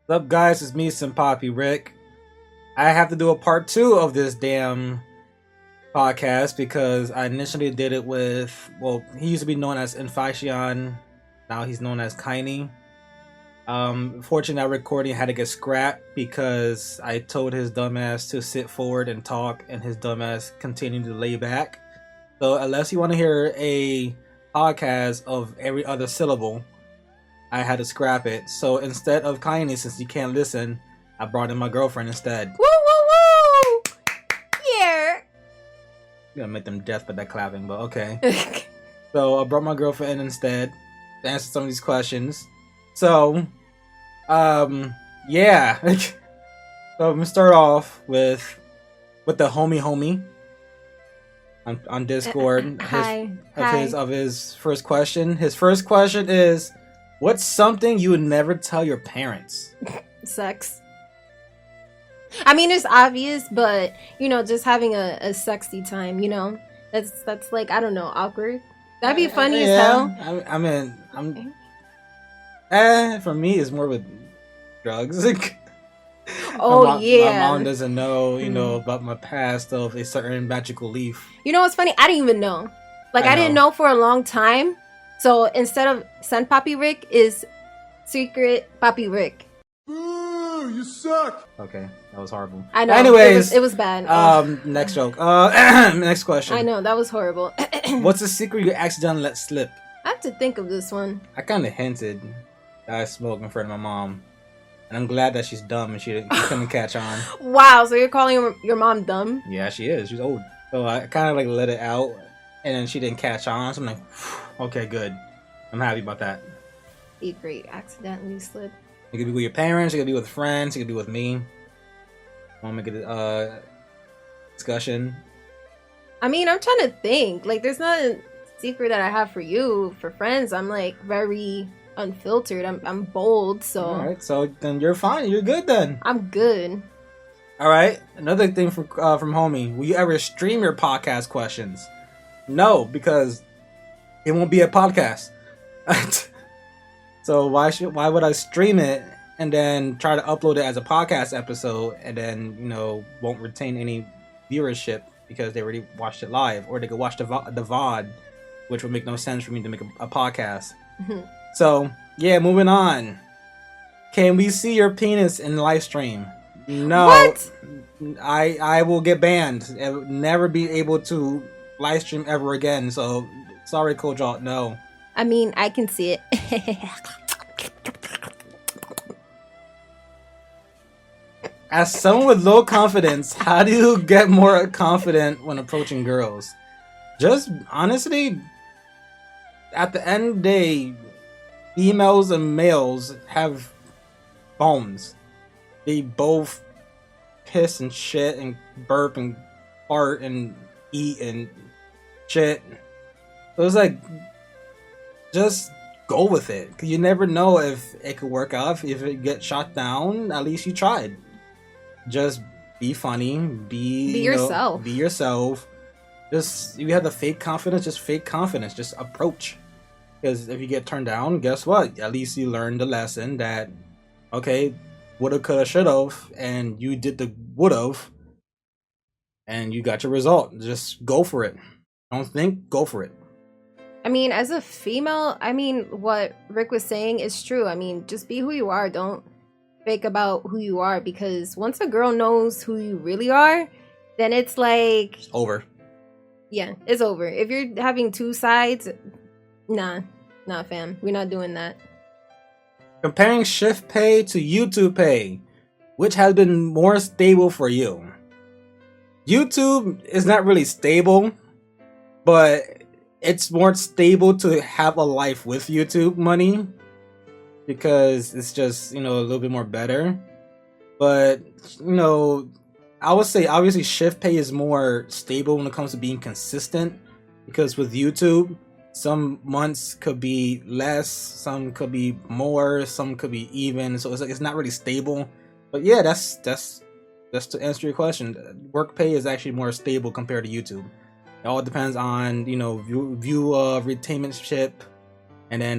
What's up, guys? It's me, Senpapi Rick. I have to do a part 2 of this damn podcast because I initially did it with, well, he used to be known as Infation. Now he's known as Kaini. Fortunately, that recording had to get scrapped because I told his dumbass to sit forward and talk, and his dumbass continued to lay back. So, unless you want to hear a podcast of every other syllable, I had to scrap it. So instead of Kaini, since you can't listen, I brought in my girlfriend instead. Woo woo woo! Yeah. I'm gonna make them deaf by that clapping, but okay. So I brought my girlfriend in instead to answer some of these questions. So, yeah. So I'm gonna start off with the homie on Discord. Of his first question. His first question is, what's something you would never tell your parents? Sex. I mean, it's obvious, but just having a sexy time, that's like, I don't know, awkward. That'd be funny as hell. For me, it's more with drugs. Yeah. My mom doesn't know, about my past of a certain magical leaf. You know what's funny? I didn't even know. I didn't know for a long time. So instead of Senpapi Rick is Secret Papi Rick. Ooh, you suck. Okay, that was horrible. I know. Anyways, it was bad. Next joke. Next question. I know, that was horrible. What's a secret you accidentally let slip? I have to think of this one. I kind of hinted that I smoke in front of my mom, and I'm glad that she's dumb and she couldn't catch on. Wow, so you're calling your mom dumb? Yeah, she is. She's old. So I kind of let it out, and then she didn't catch on. So I'm like, okay, good. I'm happy about that. Be great. Accidentally slip. It could be with your parents. It could be with friends. It could be with me. Want to make a discussion? I mean, I'm trying to think. There's not a secret that I have for you. For friends, I'm very unfiltered. I'm bold. So. All right. So then you're fine. You're good then. I'm good. All right. Another thing from homie. Will you ever stream your podcast questions? No, because it won't be a podcast. So why would I stream it and then try to upload it as a podcast episode and then won't retain any viewership because they already watched it live, or they could watch the VOD, which would make no sense for me to make a podcast. So yeah, moving on. Can we see your penis in live stream? No. What? I will get banned. I will never be able to live stream ever again. So sorry, Kojal. No. I mean, I can see it. As someone with low confidence, how do you get more confident when approaching girls? Just honestly, at the end of the day, females and males have bones. They both piss and shit and burp and fart and eat and shit. So it's like, just go with it, because you never know if it could work out. If it gets shot down, at least you tried. Just be funny, be yourself. Be yourself. Just, if you have the fake confidence, just approach. Because if you get turned down, guess what? At least you learned the lesson that, okay, woulda, coulda, shoulda, and you did the would've, and you got your result. Just go for it. Don't think, go for it. I mean, as a female, what Rick was saying is true. Just be who you are. Don't fake about who you are, because once a girl knows who you really are, then it's like... It's over. Yeah, it's over. If you're having two sides, nah, fam. We're not doing that. Comparing shift pay to YouTube pay, which has been more stable for you? YouTube is not really stable, but it's more stable to have a life with YouTube money, because it's just, a little bit more better. But, I would say obviously shift pay is more stable when it comes to being consistent, because with YouTube, some months could be less, some could be more, some could be even. So it's not really stable. But yeah, that's to answer your question. Work pay is actually more stable compared to YouTube. It all depends on, view retainmentship, and then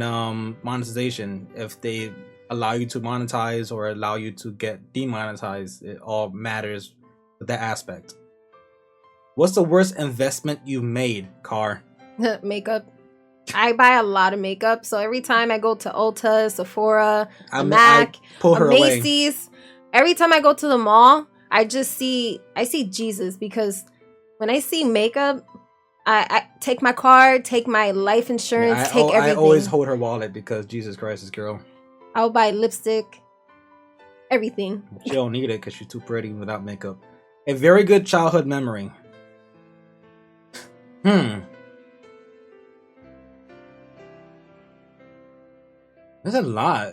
monetization. If they allow you to monetize or allow you to get demonetized. It all matters with that aspect. What's the worst investment you made, Car? Makeup. I buy a lot of makeup, so every time I go to Ulta, Sephora, MAC, Macy's, every time I go to the mall, I see Jesus, because when I see makeup, I take my card, take my life insurance, take everything. I always hold her wallet because Jesus Christ, this girl. I'll buy lipstick, everything. She don't need it because she's too pretty without makeup. A very good childhood memory. There's a lot.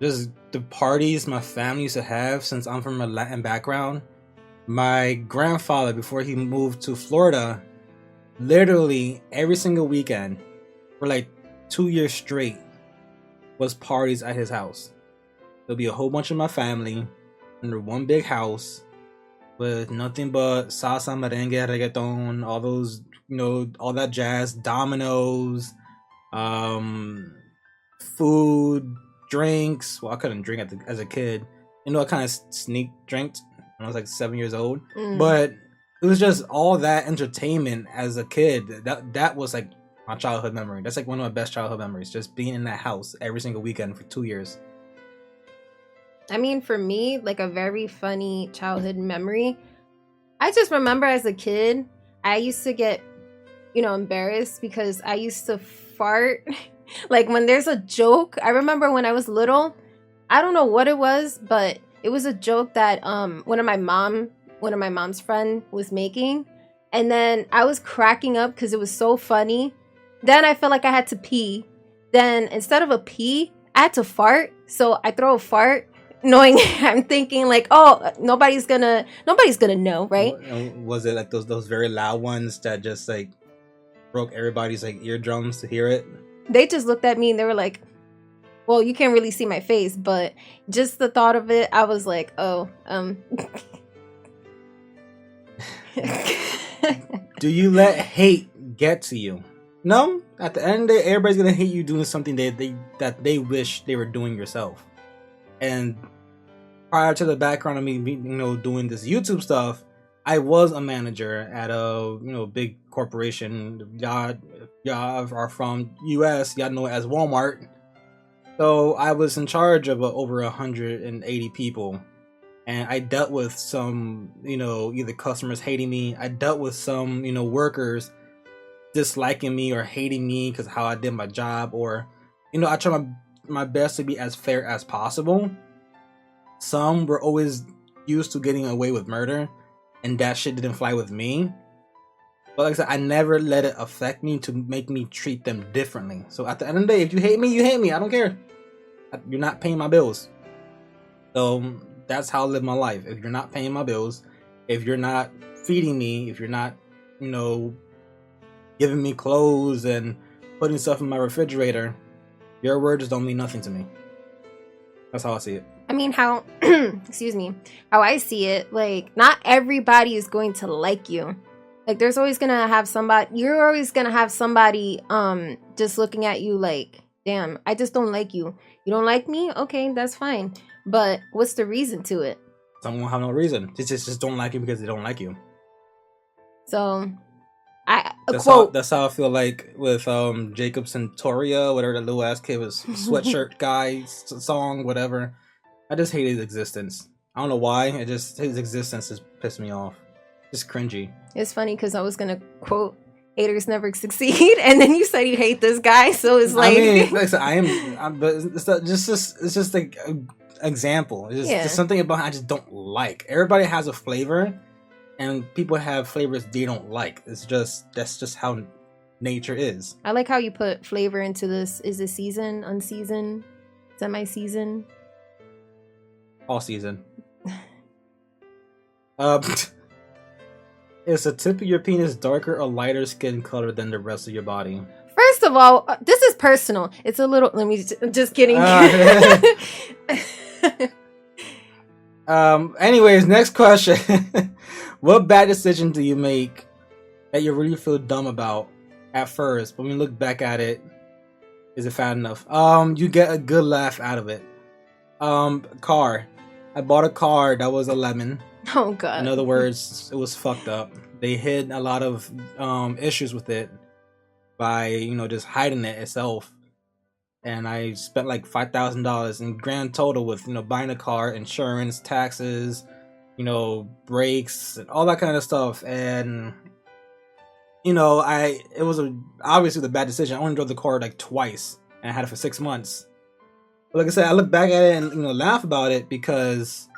Just the parties my family used to have, since I'm from a Latin background. My grandfather, before he moved to Florida, literally every single weekend for like 2 years straight was parties at his house. There'll be a whole bunch of my family under one big house with nothing but salsa, merengue, reggaeton, all those, all that jazz, dominoes, food, drinks. Well, I couldn't drink as a kid. I kind of sneak drank when I was like 7 years old. But it was just all that entertainment as a kid. That was like my childhood memory. That's like one of my best childhood memories. Just being in that house every single weekend for 2 years. I mean, for me, like a very funny childhood memory, I just remember as a kid, I used to get, embarrassed because I used to fart. Like when there's a joke, I remember when I was little, I don't know what it was, but it was a joke that one of my mom's friend was making, and then I was cracking up because it was so funny. Then I felt like I had to pee. Then instead of a pee, I had to fart. So I throw a fart, knowing I'm thinking like, oh, nobody's gonna know, right? Was it like those very loud ones that just like broke everybody's like eardrums to hear it? They just looked at me and they were like, well, you can't really see my face, but just the thought of it, I was like, oh, Do you let hate get to you? No. At the end of the day, everybody's gonna hate you doing something that they wish they were doing yourself. And prior to the background of me, doing this YouTube stuff, I was a manager at a big corporation. Y'all are from US, y'all know it as Walmart. So I was in charge of over 180 people, and I dealt with some either customers hating me. I dealt with some workers disliking me or hating me because of how I did my job, or I try my best to be as fair as possible. Some were always used to getting away with murder, and that shit didn't fly with me. But like I said, I never let it affect me to make me treat them differently. So at the end of the day, if you hate me, you hate me. I don't care. You're not paying my bills. So that's how I live my life. If you're not paying my bills, if you're not feeding me, if you're not, giving me clothes and putting stuff in my refrigerator, your words don't mean nothing to me. That's how I see it. I mean, how I see it, like, not everybody is going to like you. Like, you're always gonna have somebody just looking at you like, damn, I just don't like you. You don't like me? Okay, that's fine. But what's the reason to it? Some won't have no reason. They just don't like you because they don't like you. So, that's how I feel like with Jacob Centauria, whatever that little ass kid was, sweatshirt guy song, whatever. I just hate his existence. I don't know why. His existence just pissed me off. Just cringy. It's funny because I was gonna quote, "Haters never succeed," and then you said you hate this guy, so it's like. I mean, like I said, but it's just like an example. It's just something about I just don't like. Everybody has a flavor, and people have flavors they don't like. That's just how nature is. I like how you put flavor into this. Is it season, unseasoned, semi-season? All season. Is the tip of your penis darker or lighter skin color than the rest of your body? First of all, this is personal. It's a little. Let me just kidding. Anyways, next question. What bad decision do you make that you really feel dumb about at first, but when you look back at it, is it fat enough? You get a good laugh out of it. Car. I bought a car that was a lemon. Oh god. In other words, it was fucked up. They hid a lot of issues with it by just hiding it itself. And I spent like $5,000 in grand total with buying a car, insurance, taxes, brakes, and all that kind of stuff. And it was obviously the bad decision. I only drove the car like twice, and I had it for 6 months. But like I said, I look back at it and laugh about it because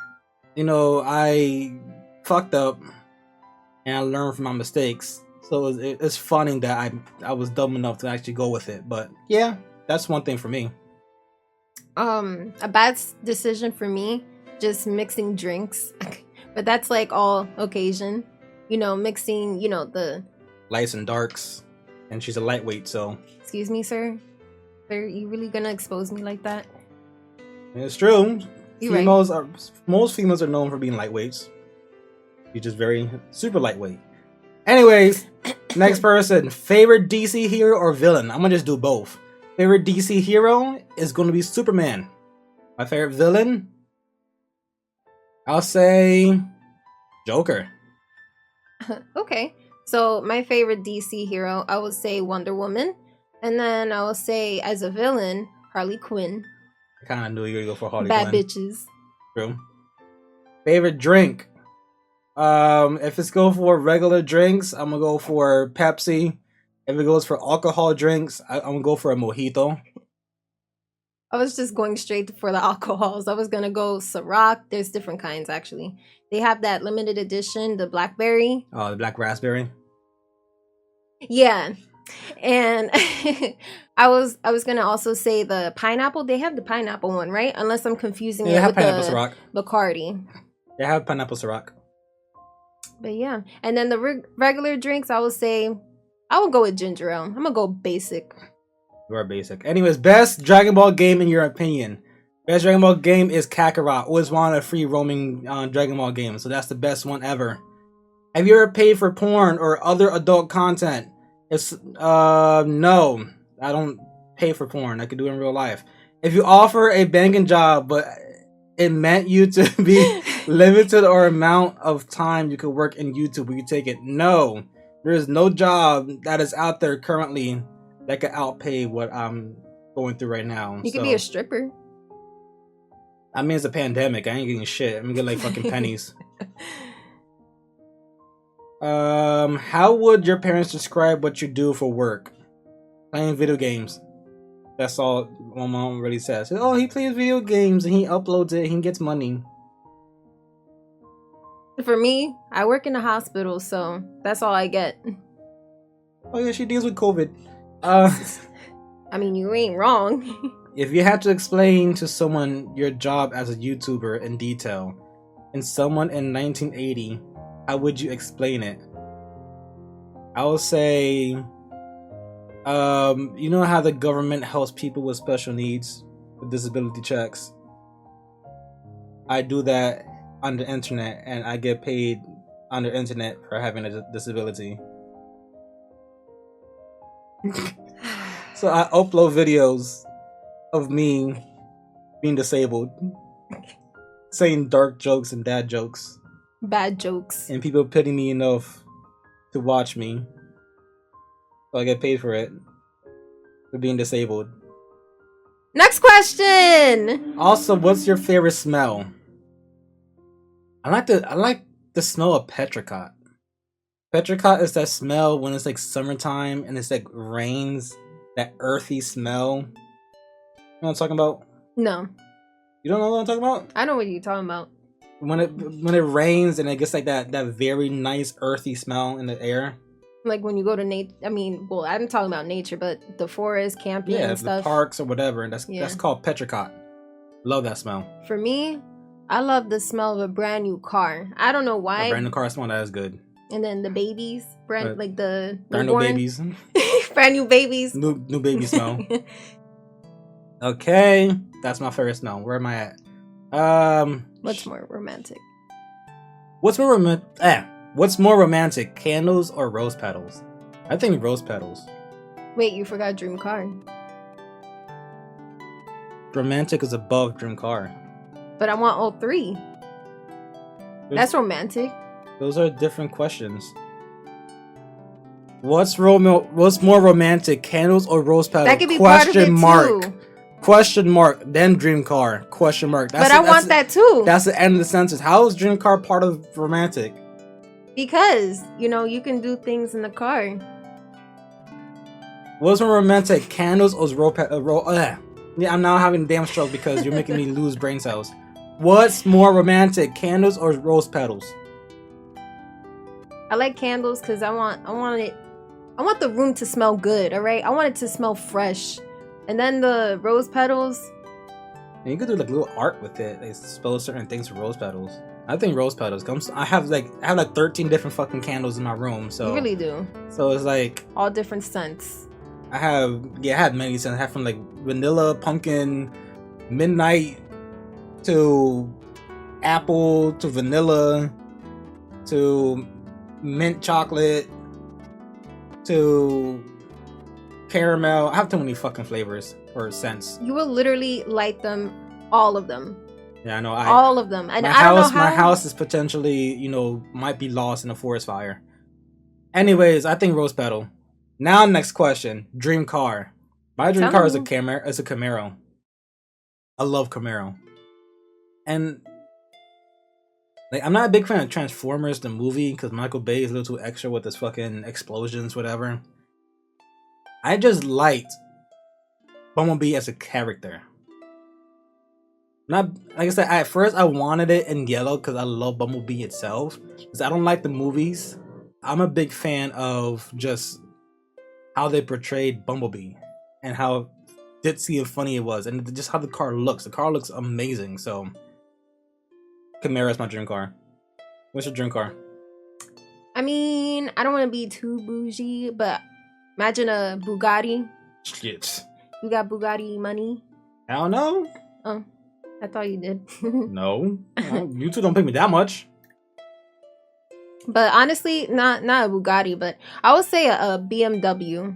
I fucked up and I learned from my mistakes. So it's funny that I was dumb enough to actually go with it. But yeah, that's one thing for me. A bad decision for me, just mixing drinks. But that's like all occasion. Mixing, the lights and darks. And she's a lightweight, so. Excuse me, sir? Are you really gonna expose me like that? It's true. You're Most females are known for being lightweights. You're just very super lightweight. Anyways, next person. Favorite DC hero or villain? I'm gonna just do both. Favorite DC hero is gonna be Superman. My favorite villain? I'll say Joker. Okay. So my favorite DC hero, I would say Wonder Woman. And then I will say as a villain, Harley Quinn. I kind of knew you were going to go for Harley Bad Quinn. bitches. True. Favorite drink? If it's go for regular drinks, I'm gonna go for Pepsi. If it goes for alcohol drinks, I'm gonna go for a mojito. I was just going straight for the alcohols. I was gonna go Ciroc. There's different kinds actually. They have that limited edition, the blackberry. Oh, the black raspberry. Yeah. And I was gonna also say the pineapple. They have the pineapple one, right? Unless I'm confusing it with the Bacardi. They have pineapple Ciroc. But yeah, and then the regular drinks, I would say I would go with ginger ale. I'm gonna go basic. You are basic. Anyways, best Dragon Ball game in your opinion? Best Dragon Ball game is Kakarot. Always wanted a free roaming Dragon Ball game, so that's the best one ever. Have you ever paid for porn or other adult content? It's no, I don't pay for porn. I could do it in real life. If you offer a banking job, but it meant you to be limited or amount of time you could work in YouTube, will you take it? No, there is no job that is out there currently that could outpay what I'm going through right now. You could be a stripper. I mean, it's a pandemic. I ain't getting shit. I'm gonna get like fucking pennies. How would your parents describe what you do for work? Playing video games. That's all my mom really says. Oh, he plays video games and he uploads it and he gets money. For me, I work in a hospital, so that's all I get. Oh yeah, she deals with COVID. I mean, you ain't wrong. If you had to explain to someone your job as a YouTuber in detail, and someone in 1980, how would you explain it? I would say, you know how the government helps people with special needs, with disability checks? I do that on the internet, and I get paid on the internet for having a disability. So I upload videos of me being disabled, saying dark jokes and dad jokes. Bad jokes. And people pity me enough to watch me. So I get paid for it. For being disabled. Next question! Also, what's your favorite smell? I like the smell of petricot. Petricot is that smell when it's like summertime and it's like rains. That earthy smell. You know what I'm talking about? No. You don't know what I'm talking about? I know what you're talking about. When it rains and it gets like that very nice earthy smell in the air. Like when you go to nature. I mean, well, I'm talking about nature, but the forest, camping, and stuff. The parks or whatever. And that's called petricot. Love that smell. For me, I love the smell of a brand new car. I don't know why. A brand new car smell, that is good. And then the babies, like the brand new babies. Brand new babies. New baby smell. Okay, that's my favorite smell. Where am I at? What's more romantic? What's more romantic, candles or rose petals? I think rose petals. Wait, you forgot dream car. Romantic is above dream car. But I want all three. That's romantic. Those are different questions. What's more romantic, candles or rose petals? That could be part of it too. Question mark. Then dream car. Question mark. But I want that too. That's the end of the sentence. How is dream car part of romantic? Because you can do things in the car. What's more romantic, candles or rose petals? Yeah, I'm now having a damn stroke because you're making me lose brain cells. What's more romantic, candles or rose petals? I like candles because I want the room to smell good, all right? I want it to smell fresh. And then the rose petals. And you could do like little art with it. They spell certain things for rose petals. I think rose petals comes. I have like 13 different fucking candles in my room. So you really do. So it's like all different scents. I had many scents. I have from like vanilla, pumpkin, midnight, to apple, to vanilla, to mint chocolate, to caramel. I have too many fucking flavors or scents. You will literally light them, all of them. Yeah, I know. All of them. And I don't know how. My house is potentially, might be lost in a forest fire. Anyways, I think rose petal. Now, next question. Dream car. My dream car is a Camaro. I love Camaro. And like, I'm not a big fan of Transformers, the movie, because Michael Bay is a little too extra with his fucking explosions, whatever. I just liked Bumblebee as a character. Not like I said, at first I wanted it in yellow because I love Bumblebee itself. Because I don't like the movies. I'm a big fan of just how they portrayed Bumblebee and how ditzy and funny it was, and just how the car looks. The car looks amazing. So Camaro is my dream car. What's your dream car? I mean, I don't want to be too bougie, but imagine a Bugatti. Shit. You got Bugatti money? I don't know. Oh, I thought you did. No. You two don't pay me that much. But honestly, not a Bugatti, but I would say a BMW.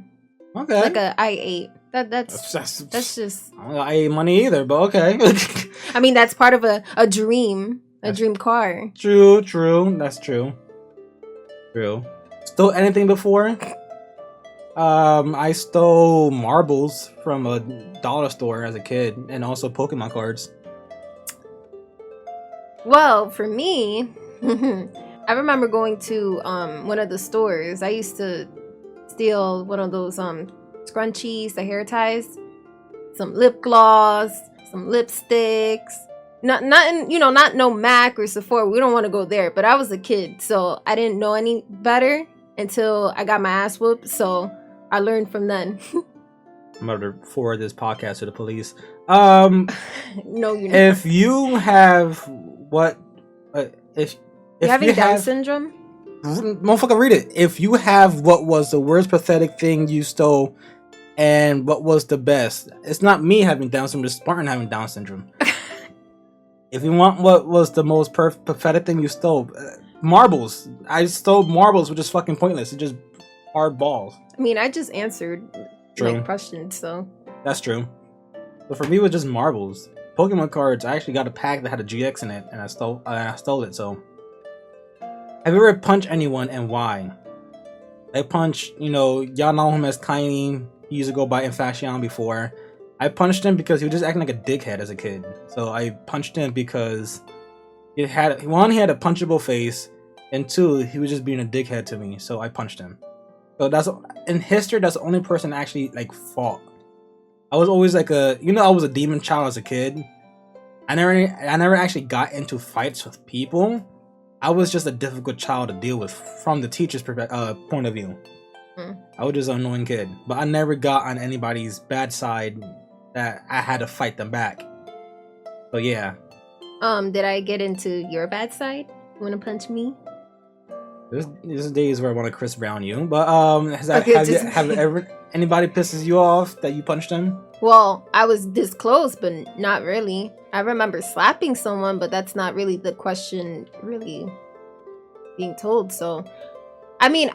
Okay. Like a i8. That's just. I don't got i8 money either, but okay. I mean, that's part of a dream. Dream car. True. That's true. Stole anything before? I stole marbles from a dollar store as a kid, and also Pokemon cards. Well, for me, I remember going to one of the stores. I used to steal one of those scrunchies, the hair ties, some lip gloss, some lipsticks. Not no MAC or Sephora. We don't want to go there. But I was a kid, so I didn't know any better until I got my ass whooped. So I learned from then. I'm about to forward this podcast to the police. No, you're not. If you have if you having Down syndrome? Motherfucker, read it. If you have what was the worst pathetic thing you stole, and what was the best? It's not me having Down syndrome. It's Spartan having Down syndrome. If you want what was the most pathetic thing you stole, marbles. I stole marbles, which is fucking pointless. It's just hard balls. I mean, I just answered my question, so. That's true. But for me, it was just marbles. Pokemon cards, I actually got a pack that had a GX in it, and I stole it, so. Have you ever punched anyone, and why? I punched, y'all know him as Tiny. He used to go by Infashion before. I punched him because he was just acting like a dickhead as a kid. So I punched him because he had a punchable face, and two, he was just being a dickhead to me. So I punched him. So in history, that's the only person I actually fought. I was always I was a demon child as a kid. I never actually got into fights with people. I was just a difficult child to deal with from the teacher's point of view. I was just an annoying kid, but I never got on anybody's bad side that I had to fight them back. So yeah. Did I get into your bad side? You wanna punch me? There's days where I want to Chris Brown you, but have ever anybody pisses you off that you punched them? Well, I was this close, but not really. I remember slapping someone, but that's not really the question really being told. So, I mean,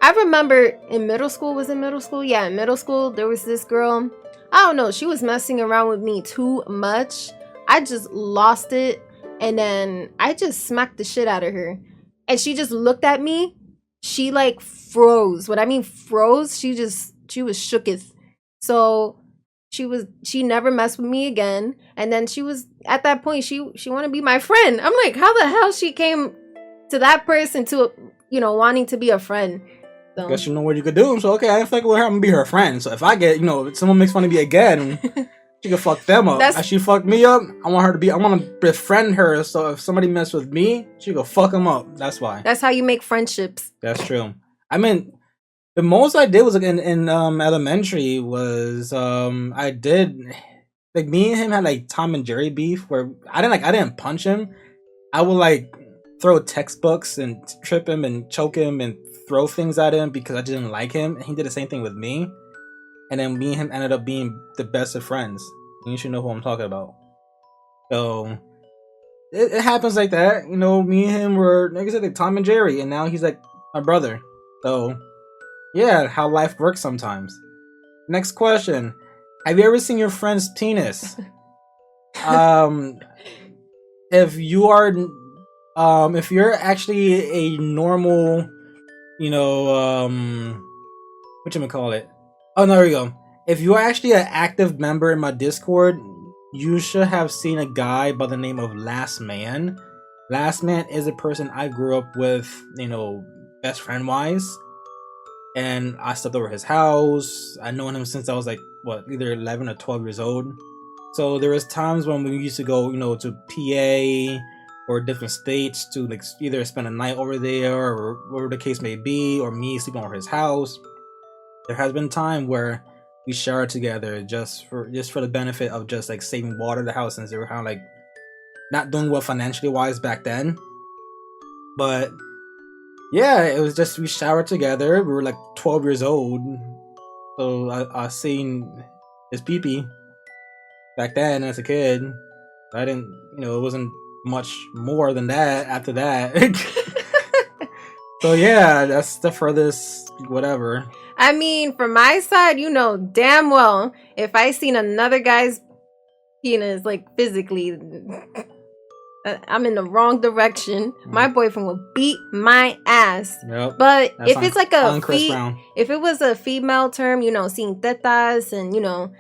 I remember in middle school. Was in middle school? Yeah, in middle school there was this girl. I don't know. She was messing around with me too much. I just lost it. And then I just smacked the shit out of her. And she just looked at me. She like froze. What I mean froze, she was shooketh. So she never messed with me again. And then she was at that point, she wanted to be my friend. I'm like, how the hell she came to that person to, you know, wanting to be a friend. So. Guess you know what you could do. So okay, I didn't fuck with her. I'm gonna be her friend. So if I get, you know, if someone makes fun of me again, she can fuck them up. As she fucked me up, I want to befriend her. So if somebody mess with me, she can fuck them up. That's why. That's how you make friendships. That's true. I mean, the most I did was in elementary was I did like me and him had like Tom and Jerry beef where I didn't punch him. I would like throw textbooks and trip him and choke him and throw things at him because I didn't like him. And he did the same thing with me. And then me and him ended up being the best of friends. And you should know who I'm talking about. So it happens like that. You know, me and him were, like I said, like Tom and Jerry. And now he's like my brother. So yeah, how life works sometimes. Next question. Have you ever seen your friend's penis? If you're actually a normal, you know, whatchamacallit? Oh, no, there we go. If you're actually an active member in my Discord, you should have seen a guy by the name of Last Man. Last Man is a person I grew up with, you know, best friend wise. And I stepped over his house. I known him since I was like, either 11 or 12 years old. So there was times when we used to go, you know, to PA or different states to like either spend a night over there or whatever the case may be, or me sleeping over his house. There has been time where we showered together just for the benefit of just like saving water in the house, since they were kind of like not doing well financially wise back then. But yeah, it was just we showered together. We were like 12 years old, so I seen his pee-pee back then as a kid. I didn't, you know, it wasn't much more than that after that. So yeah, that's the furthest whatever. I mean, from my side, you know damn well if I seen another guy's penis, like physically, I'm in the wrong direction. My boyfriend will beat my ass. Yep. But if it's like if it was a female term, you know, seeing tetas and, you know,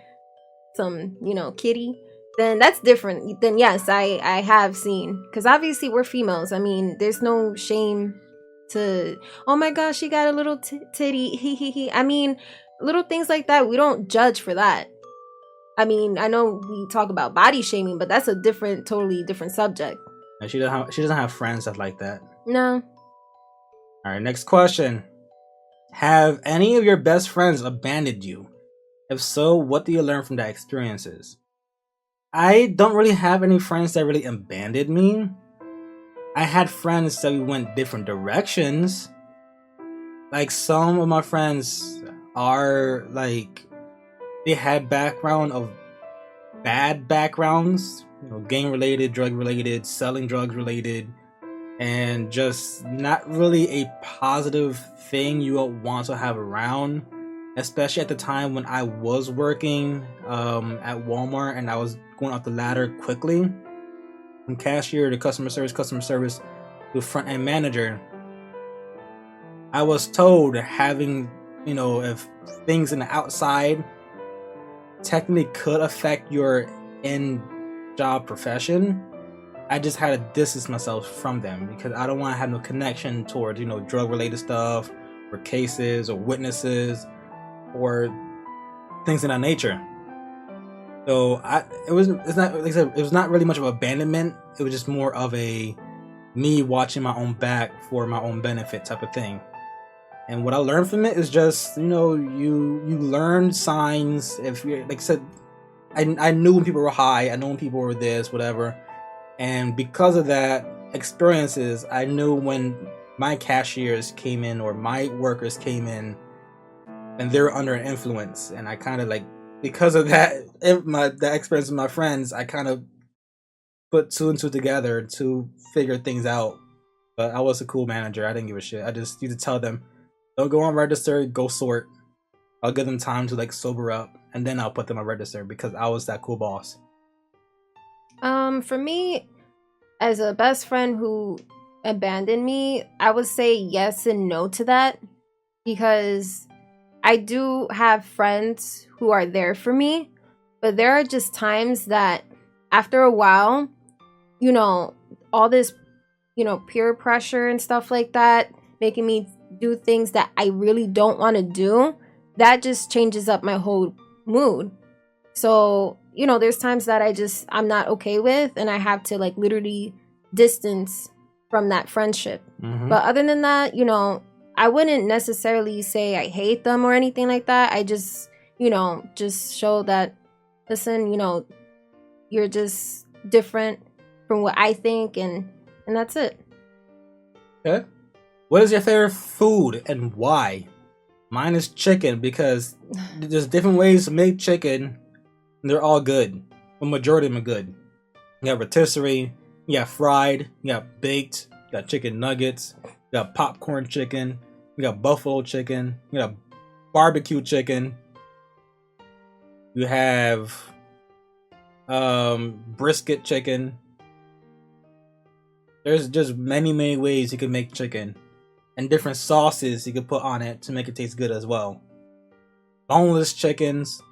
some, you know, kitty, then that's different. Then yes, I have seen, because obviously we're females. I mean, there's no shame to, oh my gosh, she got a little titty, he he he. I mean, little things like that, we don't judge for that. I mean, I know we talk about body shaming, but that's a totally different subject. She doesn't have friends that like that. No. All right, next question. Have any of your best friends abandoned you? If so, what do you learn from that experiences? I don't really have any friends that really abandoned me. I had friends that we went different directions. Like some of my friends are like, they had background of bad backgrounds, you know, gang related, drug related, selling drugs related, and just not really a positive thing you would want to have around, especially at the time when I was working at Walmart and I was going up the ladder quickly from cashier to customer service to front end manager. I was told having, you know, if things in the outside technically could affect your in job profession, I just had to distance myself from them because I don't want to have no connection towards, you know, drug related stuff or cases or witnesses or things of that nature. So it was not really much of abandonment. It was just more of a me watching my own back for my own benefit type of thing. And what I learned from it is just, you know, you learn signs. If you, like I said, I knew when people were high, I knew when people were this, whatever. And because of that experiences, I knew when my cashiers came in or my workers came in and they're under an influence. And I kind of like, because of that, that experience with my friends, I kind of put two and two together to figure things out. But I was a cool manager. I didn't give a shit. I just used to tell them, don't go on register, go sort. I'll give them time to like sober up, and then I'll put them on register because I was that cool boss. For me, as a best friend who abandoned me, I would say yes and no to that, because I do have friends who are there for me, but there are just times that after a while, all this, peer pressure and stuff like that, making me do things that I really don't want to do, that just changes up my whole mood. So, there's times that I'm not okay with, and I have to like literally distance from that friendship. Mm-hmm. But other than that, I wouldn't necessarily say I hate them or anything like that. I just, just show that, listen, you're just different from what I think, and that's it. Okay. What is your favorite food and why? Mine is chicken, because there's different ways to make chicken, and they're all good. The majority of them are good. You got rotisserie, you got fried, you got baked, you got chicken nuggets, you got popcorn chicken, you got buffalo chicken, you got barbecue chicken, you have brisket chicken. There's just many ways you can make chicken, and different sauces you can put on it to make it taste good as well. Boneless chickens,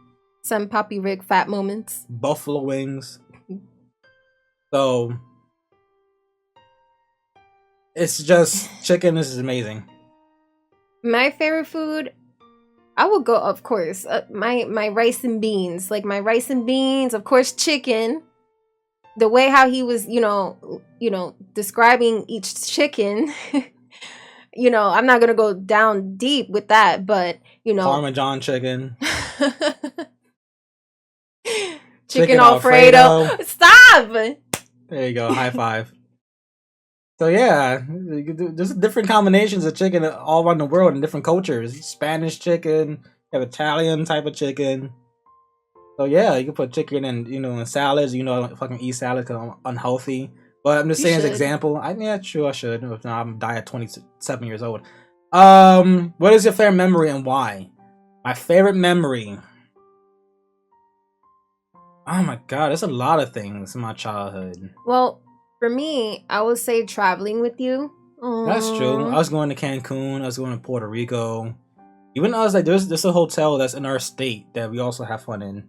Senpapi Rick fat moments, buffalo wings. So it's just chicken is amazing. My favorite food, I would go, of course, my rice and beans. Like my rice and beans, of course, chicken. The way how he was, describing each chicken, I'm not gonna go down deep with that, but Parmesan chicken. Chicken Alfredo. Stop! There you go. High five. So yeah, there's different combinations of chicken all around the world in different cultures. Spanish chicken, you have Italian type of chicken. So yeah, you can put chicken in, in salads. I don't fucking eat salads because I'm unhealthy. But I'm just saying as an example. True, I should. If not, I'm die at 27 years old. What is your favorite memory and why? My favorite memory. Oh my god, there's a lot of things in my childhood. Well, for me, I would say traveling with you. Aww. That's true. I was going to Cancun. I was going to Puerto Rico. Even us, like there's a hotel that's in our state that we also have fun in.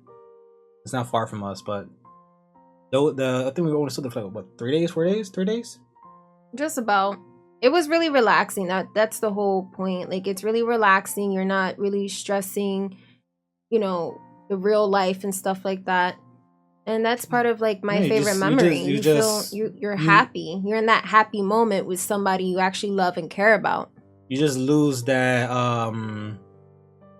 It's not far from us, but I think we only stood there for like what, 3 days, 4 days, 3 days. Just about. It was really relaxing. That's the whole point. Like it's really relaxing. You're not really stressing, the real life and stuff like that. And that's part of like my favorite memory. You're happy. You're in that happy moment with somebody you actually love and care about. You just lose that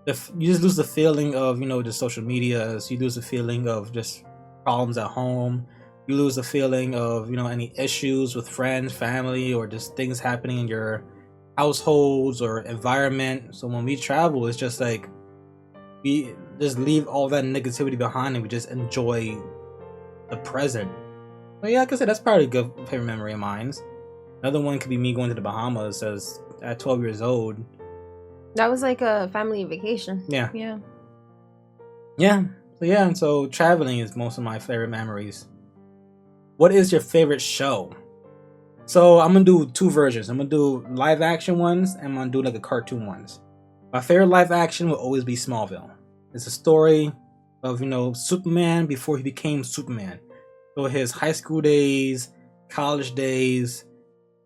you just lose the feeling of the social medias. You lose the feeling of just problems at home. You lose the feeling of any issues with friends, family, or just things happening in your households or environment. So when we travel, it's just like we just leave all that negativity behind and we just enjoy the present. But yeah, like I said, that's probably a good favorite memory of mine. Another one could be me going to the Bahamas at 12 years old. That was like a family vacation. Yeah. And so traveling is most of my favorite memories. What is your favorite show? So I'm gonna do two versions. I'm gonna do live action ones and I'm gonna do like a cartoon ones. My favorite live action will always be Smallville. It's a story of Superman before he became Superman. So his high school days, college days,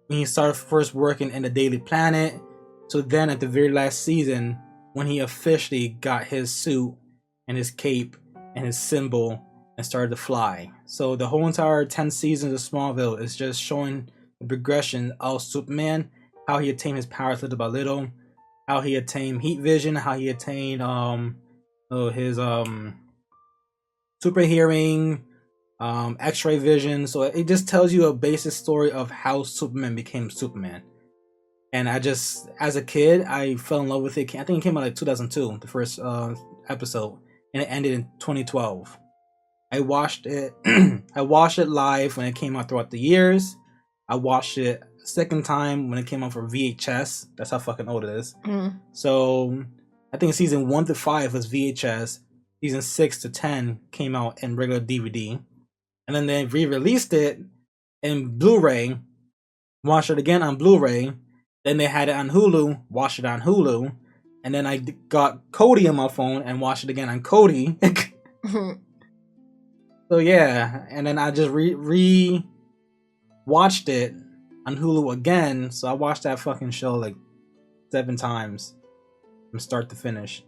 when he started first working in the Daily Planet. So then at the very last season, when he officially got his suit and his cape and his symbol and started to fly. So the whole entire 10 seasons of Smallville is just showing the progression of Superman, how he attained his powers little by little, how he attained heat vision, how he attained his super hearing, x-ray vision. So it just tells you a basic story of how Superman became Superman. And as a kid, I fell in love with it. I think it came out like 2002, the first episode, and it ended in 2012. I watched it. I watched it live when it came out throughout the years. I watched it a second time when it came out for VHS. That's how fucking old it is. Mm. So I think season 1 to 5 was VHS. Season 6 to 10 came out in regular DVD. And then they re-released it in Blu-ray, watched it again on Blu-ray. Then they had it on Hulu, watched it on Hulu, and then I got Kodi on my phone and watched it again on Kodi. So yeah, and then I just watched it on Hulu again. So I watched that fucking show like 7 times from start to finish.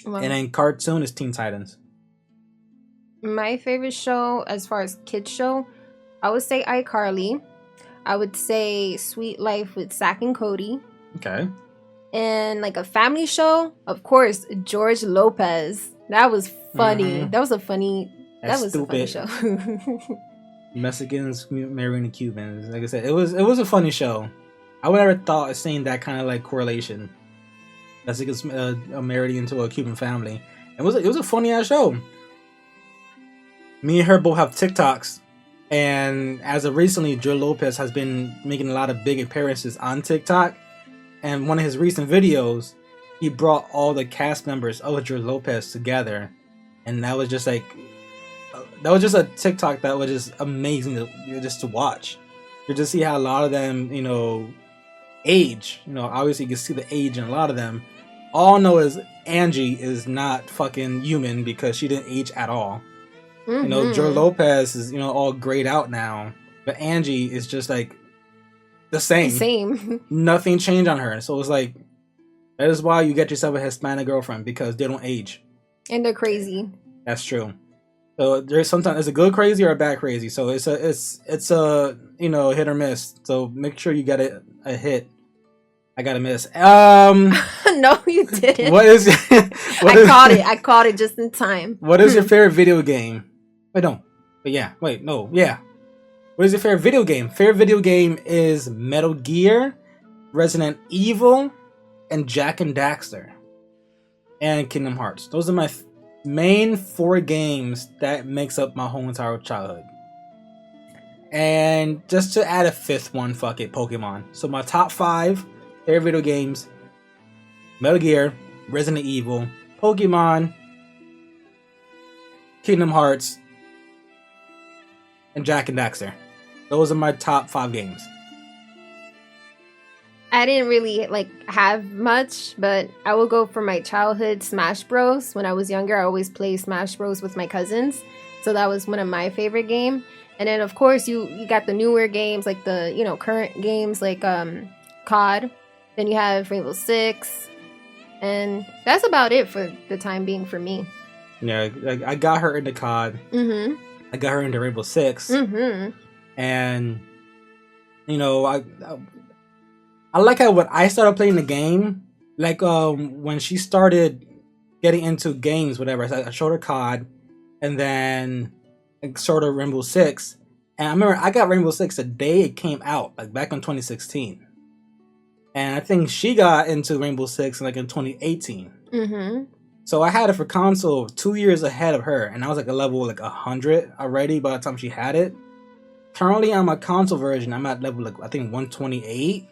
Wow. And then cartoon is Teen Titans. My favorite show, as far as kids show, I would say iCarly. I would say Sweet Life with Zack and Cody. Okay. And like a family show, of course, George Lopez. That was funny. Mhm. That was a funny. That's that was stupid. a funny show. Mexicans marrying the Cubans. Like I said, it was a funny show. I would never thought of seeing that kind of like correlation. Mexicans married into a Cuban family. It was a funny ass show. Me and her both have TikToks, and as of recently, George Lopez has been making a lot of big appearances on TikTok. And one of his recent videos, he brought all the cast members of George Lopez together, and that was just like, that was just a TikTok that was just amazing to watch. You just see how a lot of them, age. Obviously you can see the age in a lot of them. All I know is Angie is not fucking human because she didn't age at all. Mm-hmm. George Lopez is all grayed out now, but Angie is just like the same. Same. Nothing changed on her. So it's like, that is why you get yourself a Hispanic girlfriend, because they don't age. And they're crazy. That's true. So there's sometimes it's a good crazy or a bad crazy. So it's a hit or miss. So make sure you get a hit. I got a miss. No, you didn't. What is? I caught it just in time. What is your favorite video game? Wait, no. But yeah. Wait, no. Yeah. What is your favorite video game? Favorite video game is Metal Gear, Resident Evil, and Jak and Daxter, and Kingdom Hearts. Those are my main 4 games that makes up my whole entire childhood. And just to add a 5th one, fuck it, Pokemon. So my top 5 favorite video games: Metal Gear, Resident Evil, Pokemon, Kingdom Hearts, and Jak and Daxter. Those are my top 5 games. I didn't really have much, but I will go for my childhood Smash Bros. When I was younger, I always played Smash Bros with my cousins, so that was one of my favorite games. And then of course you got the newer games, like the current games like COD. Then you have Rainbow Six, and that's about it for the time being for me. Yeah, I got her into COD. Mm-hmm. I got her into Rainbow Six. Mm-hmm. And I like how when I started playing the game, like when she started getting into games, whatever, I showed her COD, and then I showed her Rainbow Six. And I remember I got Rainbow Six the day it came out, like back in 2016. And I think she got into Rainbow Six like in 2018. Mm-hmm. So I had it for console 2 years ahead of her, and I was like a level like 100 already by the time she had it. Currently on my console version, I'm at level I think 128.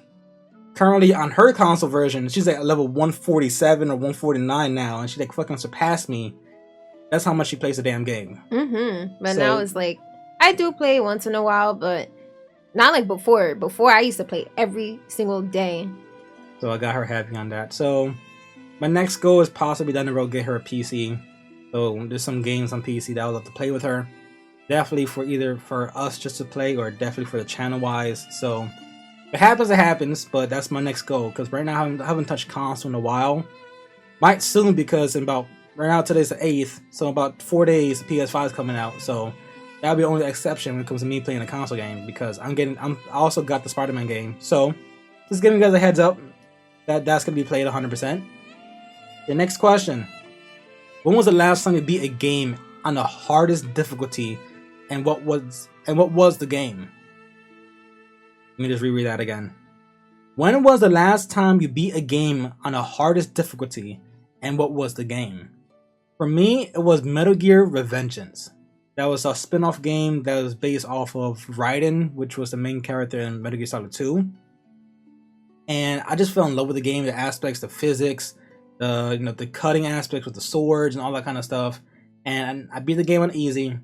Currently on her console version, she's like level 147 or 149 now, and she like fucking surpassed me. That's how much she plays the damn game. Mm-hmm. But now it's like, I do play once in a while, but not like before. Before I used to play every single day. So I got her happy on that. So my next goal is possibly down the road get her a PC. So there's some games on PC that I would love to play with her. Definitely for either for us just to play, or definitely for the channel wise. So if it happens, it happens. But that's my next goal, because right now I haven't touched console in a while. Might soon, because right now today's the 8th, so in about 4 days the PS5 is coming out. So that'll be the only exception when it comes to me playing a console game, because I also got the Spider-Man game. So just giving you guys a heads up that's gonna be played 100%. The next question: when was the last time you beat a game on the hardest difficulty, and what was the game? Let me just reread that again. When was the last time you beat a game on the hardest difficulty, and what was the game? For me, it was Metal Gear Revengeance. That was a spin-off game that was based off of Raiden, which was the main character in Metal Gear Solid 2. And I just fell in love with the game, the aspects, the physics, the cutting aspects with the swords and all that kind of stuff. And I beat the game on easy.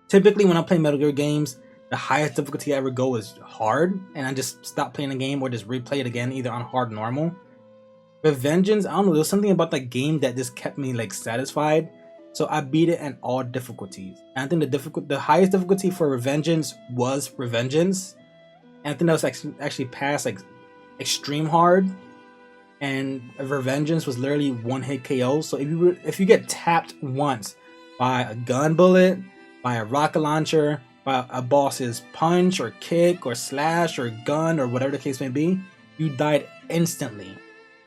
Typically, when I play Metal Gear games, the highest difficulty I ever go is hard, and I just stop playing the game or just replay it again, either on hard or normal. Revengeance, I don't know, there was something about that game that just kept me like satisfied, so I beat it in all difficulties. And I think the highest difficulty for Revengeance was Revengeance, and I think that was actually past like extreme hard. And Revengeance was literally one hit KO. So if you get tapped once by a gun bullet, by a rocket launcher, by a boss's punch or kick or slash or gun or whatever the case may be, you died instantly.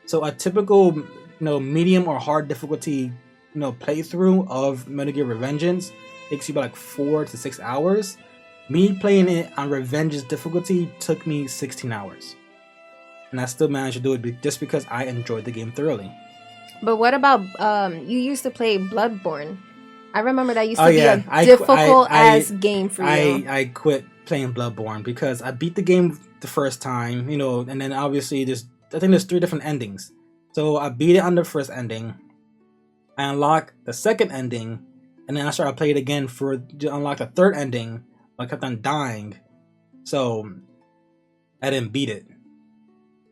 So a typical, medium or hard difficulty, playthrough of Metal Gear Revengeance takes you about like 4 to 6 hours. Me playing it on Revengeance difficulty took me 16 hours. And I still managed to do it just because I enjoyed the game thoroughly. But what about you used to play Bloodborne? I remember that used to be a difficult ass game for you. I quit playing Bloodborne because I beat the game the first time, and then obviously I think there's 3 different endings. So I beat it on the first ending. I unlocked the second ending, and then I started playing it again to unlock the third ending. I kept on dying, so I didn't beat it.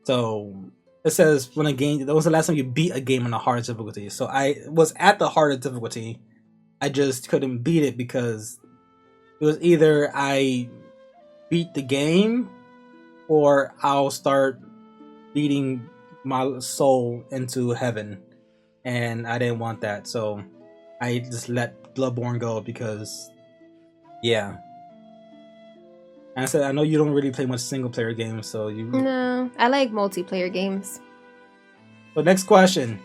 So it says that was the last time you beat a game on the hardest difficulty. So I was at the hardest difficulty. I just couldn't beat it because it was either I beat the game or I'll start beating my soul into heaven. And I didn't want that. So I just let Bloodborne go because, yeah. And I said, I know you don't really play much single player games, so you... No, I like multiplayer games. So next question.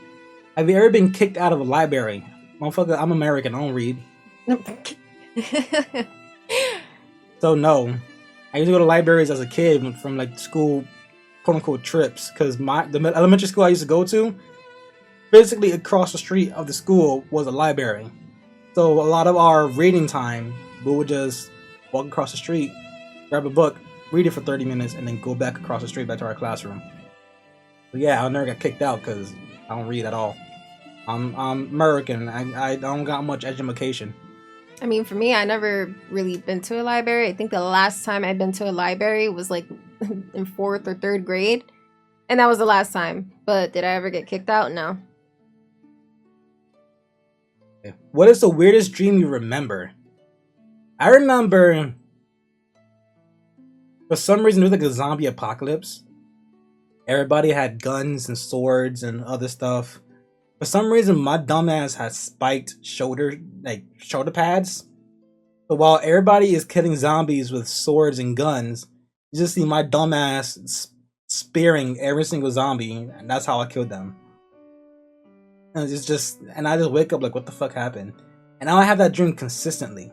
Have you ever been kicked out of a library? Motherfucker, I'm American, I don't read. So no. I used to go to libraries as a kid from like school, quote unquote, trips. Because the elementary school I used to go to, basically across the street of the school was a library. So a lot of our reading time, we would just walk across the street, grab a book, read it for 30 minutes, and then go back across the street back to our classroom. But yeah, I never got kicked out because I don't read at all. I'm American. I don't got much education. I mean, for me, I never really been to a library. I think the last time I'd been to a library was like in 4th or 3rd grade. And that was the last time. But did I ever get kicked out? No. What is the weirdest dream you remember? I remember... For some reason, there was like a zombie apocalypse. Everybody had guns and swords and other stuff. For some reason, my dumbass had spiked shoulder pads. So while everybody is killing zombies with swords and guns, you just see my dumbass spearing every single zombie, and that's how I killed them. And I just wake up like, what the fuck happened? And now I have that dream consistently.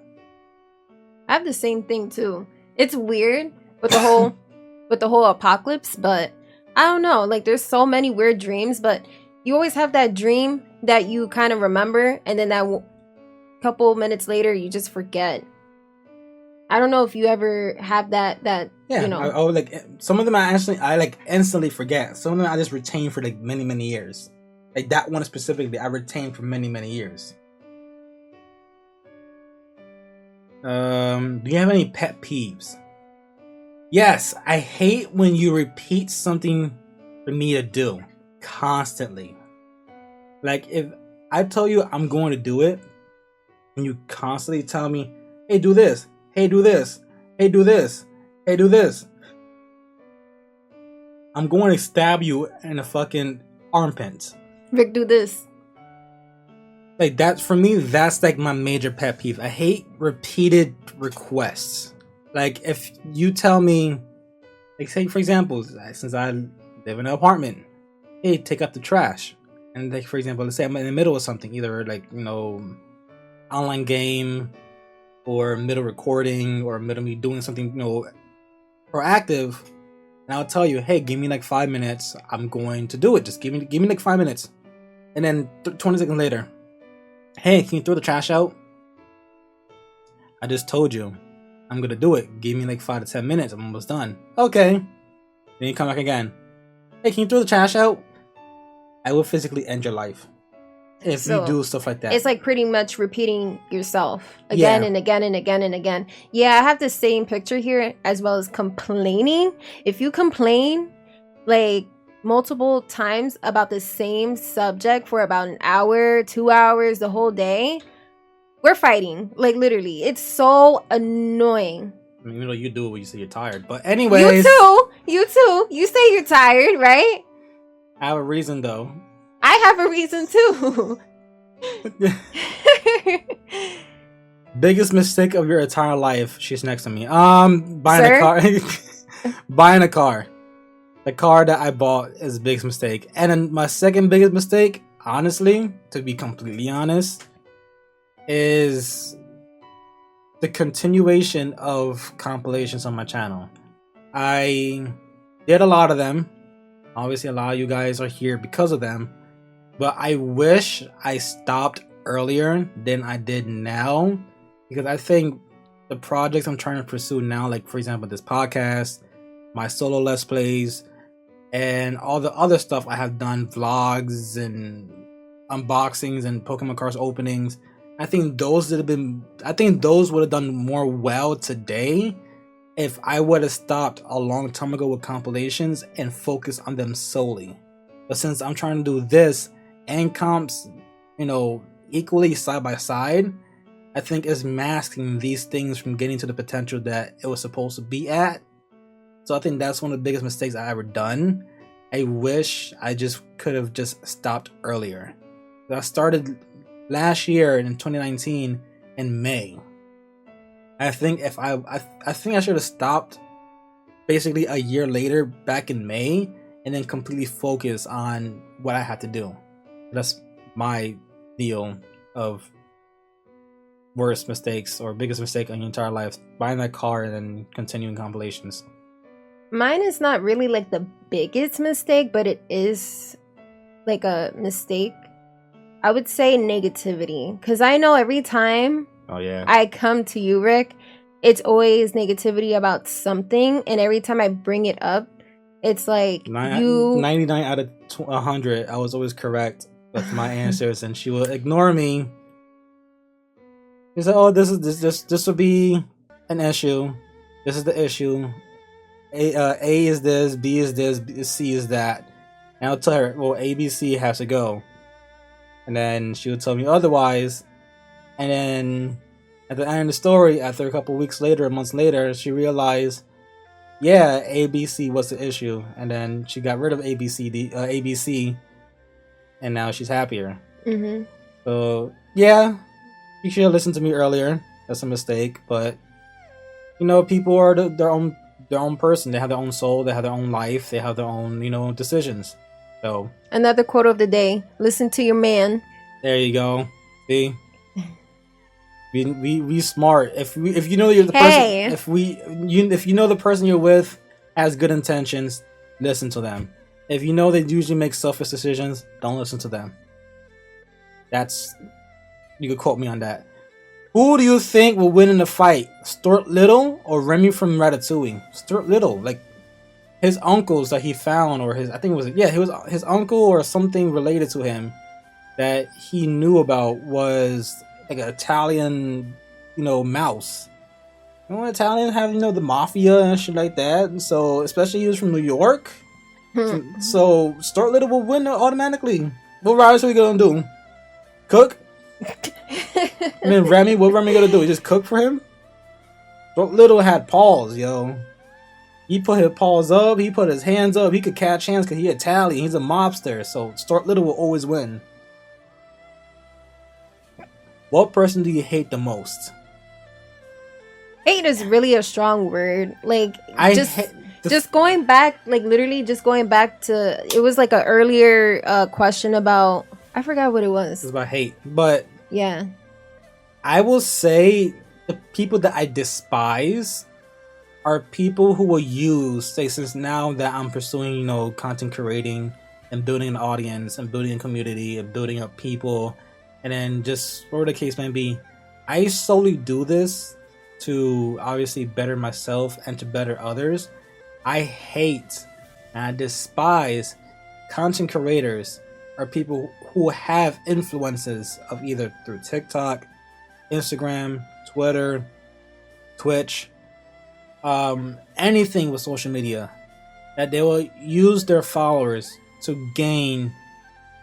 I have the same thing too. It's weird with the whole apocalypse, but I don't know. Like, there's so many weird dreams, but you always have that dream that you kind of remember, and then that couple minutes later, you just forget. I don't know if you ever have that. Yeah, I would like some of them. I like instantly forget. Some of them I just retain for like many years. Like that one specifically, I retained for many years. Do you have any pet peeves? Yes, I hate when you repeat something for me to do constantly. Like if I tell you I'm going to do it, and you constantly tell me, "Hey, do this. Hey, do this. Hey, do this. Hey, do this." I'm going to stab you in the fucking armpit. Rick, do this. Like that for me, that's like my major pet peeve. I hate repeated requests. Like if you tell me, like say for example, since I live in an apartment, hey, take out the trash. And like for example, let's say I'm in the middle of something, either like online game, or middle recording, or middle me doing something proactive, and I'll tell you, hey, give me like 5 minutes. I'm going to do it. Just give me like 5 minutes, and then 20 seconds later, hey, can you throw the trash out? I just told you I'm gonna do it. Give me like 5 to 10 minutes. I'm almost done. Okay. Then you come back again. Hey, can you throw the trash out? I will physically end your life. if you do stuff like that. It's like pretty much repeating yourself again and again and again and again. Yeah, I have the same picture here, as well as complaining. If you complain like multiple times about the same subject for about an hour, 2 hours, the whole day, we're fighting. Like literally, it's so annoying. I mean, you do it when you say you're tired, but anyways, you too. You say you're tired, right? I have a reason though. I have a reason too. Biggest mistake of your entire life. She's next to me. Buying a car. Buying a car. The car that I bought is the biggest mistake. And then my second biggest mistake, honestly, to be completely honest, is the continuation of compilations on my channel. I did a lot of them. Obviously, a lot of you guys are here because of them. But I wish I stopped earlier than I did now. Because I think the projects I'm trying to pursue now, like for example this podcast, my solo Let's Plays, and all the other stuff I have done, vlogs and unboxings and Pokemon cards openings, I think those would have done more well today if I would have stopped a long time ago with compilations and focused on them solely. But since I'm trying to do this and comps, equally side by side, I think is masking these things from getting to the potential that it was supposed to be at. So I think that's one of the biggest mistakes I ever done. I wish I just could have just stopped earlier. I started last year in 2019 in May. I think I should have stopped basically a year later back in May and then completely focus on what I had to do. That's my deal of worst mistakes or biggest mistake in your entire life. Buying that car and then continuing compilations. Mine is not really like the biggest mistake, but it is like a mistake. I would say negativity. Because I know every time I come to you, Rick, it's always negativity about something. And every time I bring it up, it's like 99 out of 100, I was always correct with my answers. And she would ignore me. She said, oh, this will be an issue. This is the issue. A is this, B is this, C is that. And I'll tell her, well, A, B, C has to go. And then she would tell me otherwise. And then at the end of the story, after a couple weeks later, months later, she realized, yeah, A, B, C was the issue. And then she got rid of A, B, C, and now she's happier. Mm-hmm. So, yeah, you should have listened to me earlier. That's a mistake. But, people are their own person. They have their own soul. They have their own life. They have their own, decisions. So another quote of the day: listen to your man. There you go. See, we smart. If you know you're the person, if you know the person you're with has good intentions, listen to them. If you know they usually make selfish decisions, don't listen to them. You could quote me on that. Who do you think will win in the fight? Stuart Little or Remy from Ratatouille? Stuart Little, like his uncles that he found, or his his uncle or something related to him that he knew about was like an Italian, mouse. Italians have the mafia and shit like that, and so especially he was from New York. So Stuart Little will win automatically. What Rise are we gonna do? Cook? And then Remy, what Remy gonna do? Just cook for him? Stuart Little had paws, yo. He put his paws up, he put his hands up, he could catch hands because he's Italian, he's a mobster, so Stuart Little will always win. What person do you hate the most? Hate is really a strong word. Like, just going back, like literally just going back to, it was like an earlier question about, I forgot what it was. It's about hate, but yeah. I will say the people that I despise are people who will use, since now that I'm pursuing, content creating and building an audience and building a community and building up people, and then just whatever the case may be, I solely do this to obviously better myself and to better others. I hate and I despise content creators are people who have influences of either through TikTok, Instagram, Twitter, Twitch, anything with social media, that they will use their followers to gain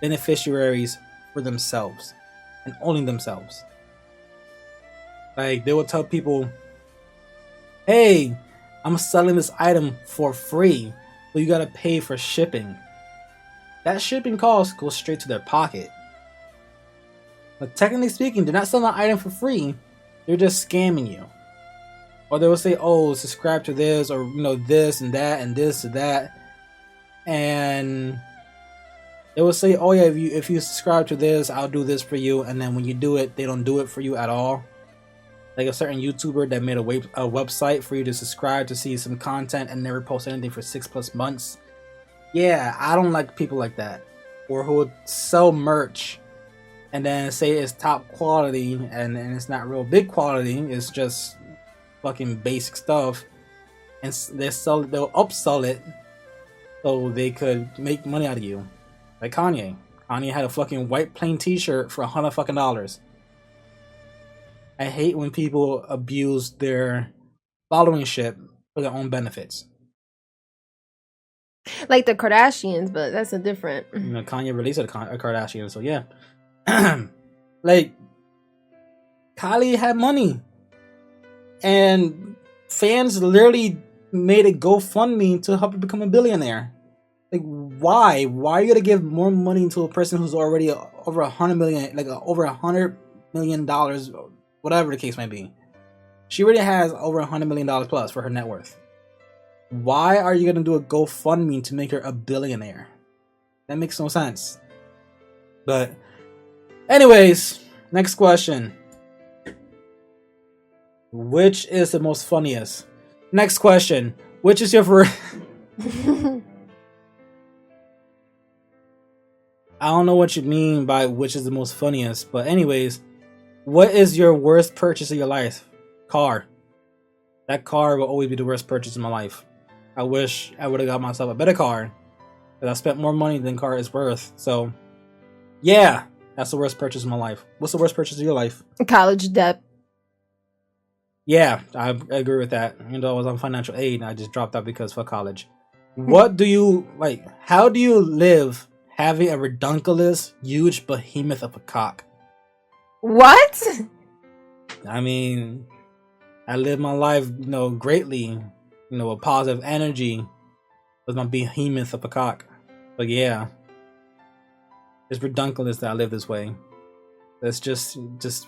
beneficiaries for themselves and owning themselves. Like, they will tell people, hey, I'm selling this item for free, but you gotta pay for shipping. That shipping cost goes straight to their pocket. But technically speaking, they're not selling the item for free, they're just scamming you. Or they will say, oh, subscribe to this, or this and that and this and that. And they will say, oh yeah, if you subscribe to this, I'll do this for you. And then when you do it, they don't do it for you at all. Like a certain YouTuber that made a website for you to subscribe to see some content and never post anything for 6+ months. Yeah, I don't like people like that. Or who would sell merch and then say it's top quality and it's not real big quality. It's just fucking basic stuff. And they'll upsell it so they could make money out of you. Like Kanye. Kanye had a fucking white plain t-shirt for $100. I hate when people abuse their followership for their own benefits. Like the Kardashians, but that's a different. Kanye released a Kardashian, so yeah. Like, Kylie had money, and fans literally made a GoFundMe to help her become a billionaire. Like, why? Why are you gonna give more money to a person who's already over $100 million, over $100 million, whatever the case may be? She already has over $100 million plus for her net worth. Why are you gonna do a GoFundMe to make her a billionaire? That makes no sense. But anyways, next question. Which is the most funniest? Next question. Which is your I don't know what you mean by which is the most funniest, but anyways, what is your worst purchase of your life? Car. That car will always be the worst purchase in my life. I wish I would have got myself a better car, but I spent more money than car is worth. So, yeah, that's the worst purchase of my life. What's the worst purchase of your life? College debt. Yeah, I agree with that. Even though I was on financial aid, I just dropped out because for college. What do you like? How do you live having a redunculous, huge behemoth of a cock? What? I mean, I live my life, greatly, with positive energy with my behemoth of a cock. But yeah, it's redunculous that I live this way. That's just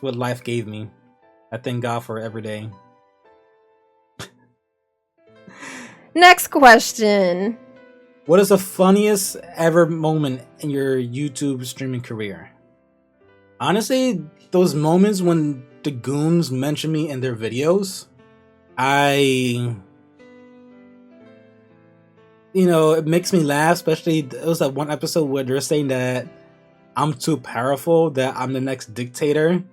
what life gave me. I thank God for it every day. Next question. What is the funniest ever moment in your YouTube streaming career? Honestly, those moments when the goons mention me in their videos, it makes me laugh. Especially, it was that one episode where they're saying that I'm too powerful, that I'm the next dictator.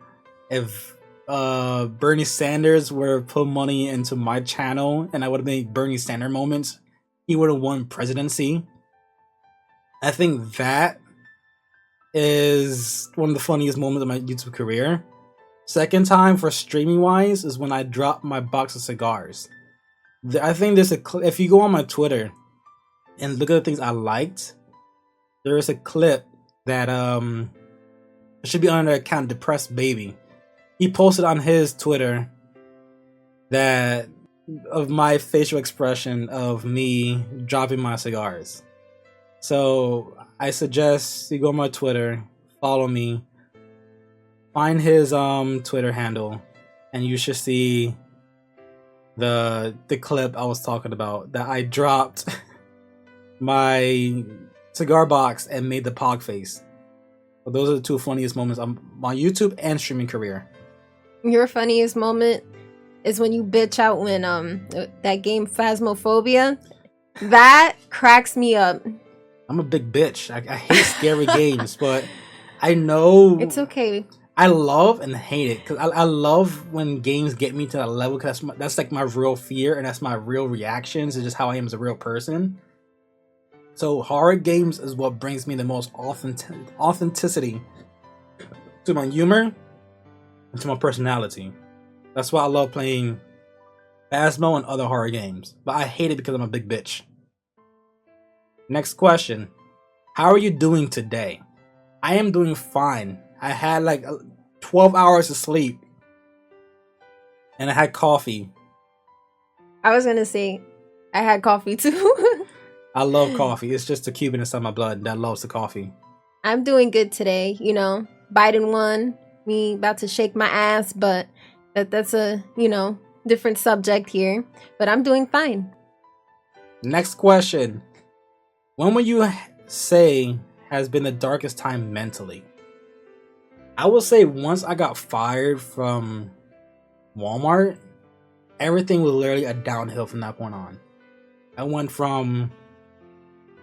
If Bernie Sanders were put money into my channel and I would have made Bernie Sanders moments, he would have won presidency. I think that is one of the funniest moments of my YouTube career. Second time for streaming wise is when I dropped my box of cigars. I think there's if you go on my Twitter and look at the things I liked, there is a clip that it should be on their account, Depressed Baby. He posted on his Twitter that of my facial expression of me dropping my cigars. So I suggest you go on my Twitter, follow me, find his Twitter handle, and you should see the clip I was talking about, that I dropped my cigar box and made the pog face. So those are the two funniest moments on my YouTube and streaming career. Your funniest moment is when you bitch out when that game Phasmophobia. That cracks me up. I'm a big bitch. I hate scary games, but I know it's okay. I love and hate it because I love when games get me to that level, because that's like my real fear and that's my real reactions. It's just how I am as a real person. So horror games is what brings me the most authenticity to my humor and to my personality. That's why I love playing Phasmo and other horror games. But I hate it because I'm a big bitch. Next question. How are you doing today? I am doing fine. I had like 12 hours of sleep. And I had coffee. I was gonna say, I had coffee too. I love coffee. It's just the Cuban inside my blood that loves the coffee. I'm doing good today. Biden won. Me about to shake my ass, but that's a, different subject here. But I'm doing fine. Next question. When will you say has been the darkest time mentally? I will say once I got fired from Walmart, everything was literally a downhill from that point on. I went from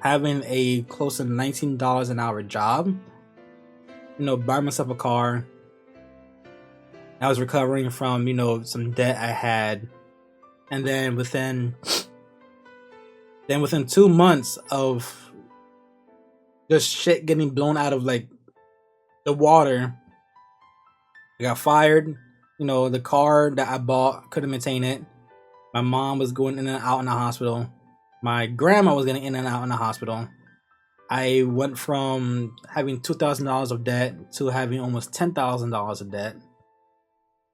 having a close to $19 an hour job, buy myself a car. I was recovering from, some debt I had. And then within 2 months of just shit getting blown out of like the water, I got fired. The car that I bought, couldn't maintain it. My mom was going in and out in the hospital. My grandma was getting in and out in the hospital. I went from having $2,000 of debt to having almost $10,000 of debt.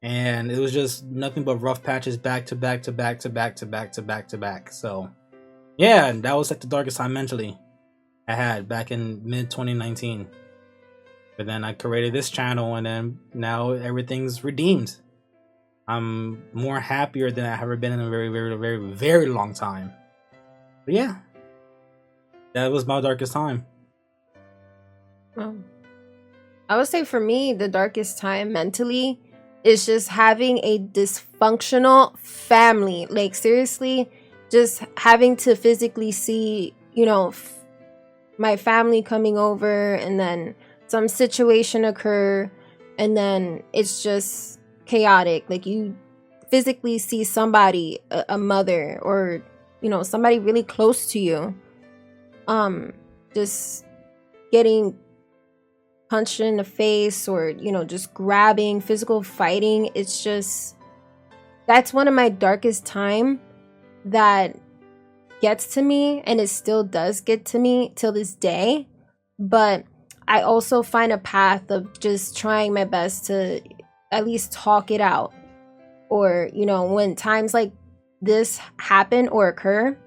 And it was just nothing but rough patches back to back to back to back to back to back to back. So, yeah, that was like the darkest time mentally I had back in mid 2019. But then I created this channel, and then now everything's redeemed. I'm more happier than I've ever been in a very, very, very, very long time. But yeah, that was my darkest time. I would say for me, the darkest time mentally is just having a dysfunctional family. Like, seriously, just having to physically see, my family coming over, and then some situation occur, and then it's just chaotic. Like, you physically see somebody, a mother, or somebody really close to you, just getting punched in the face, or just grabbing, physical fighting. It's just, that's one of my darkest time that gets to me, and it still does get to me till this day. But I also find a path of just trying my best to at least talk it out. Or, when times like this happen or occur,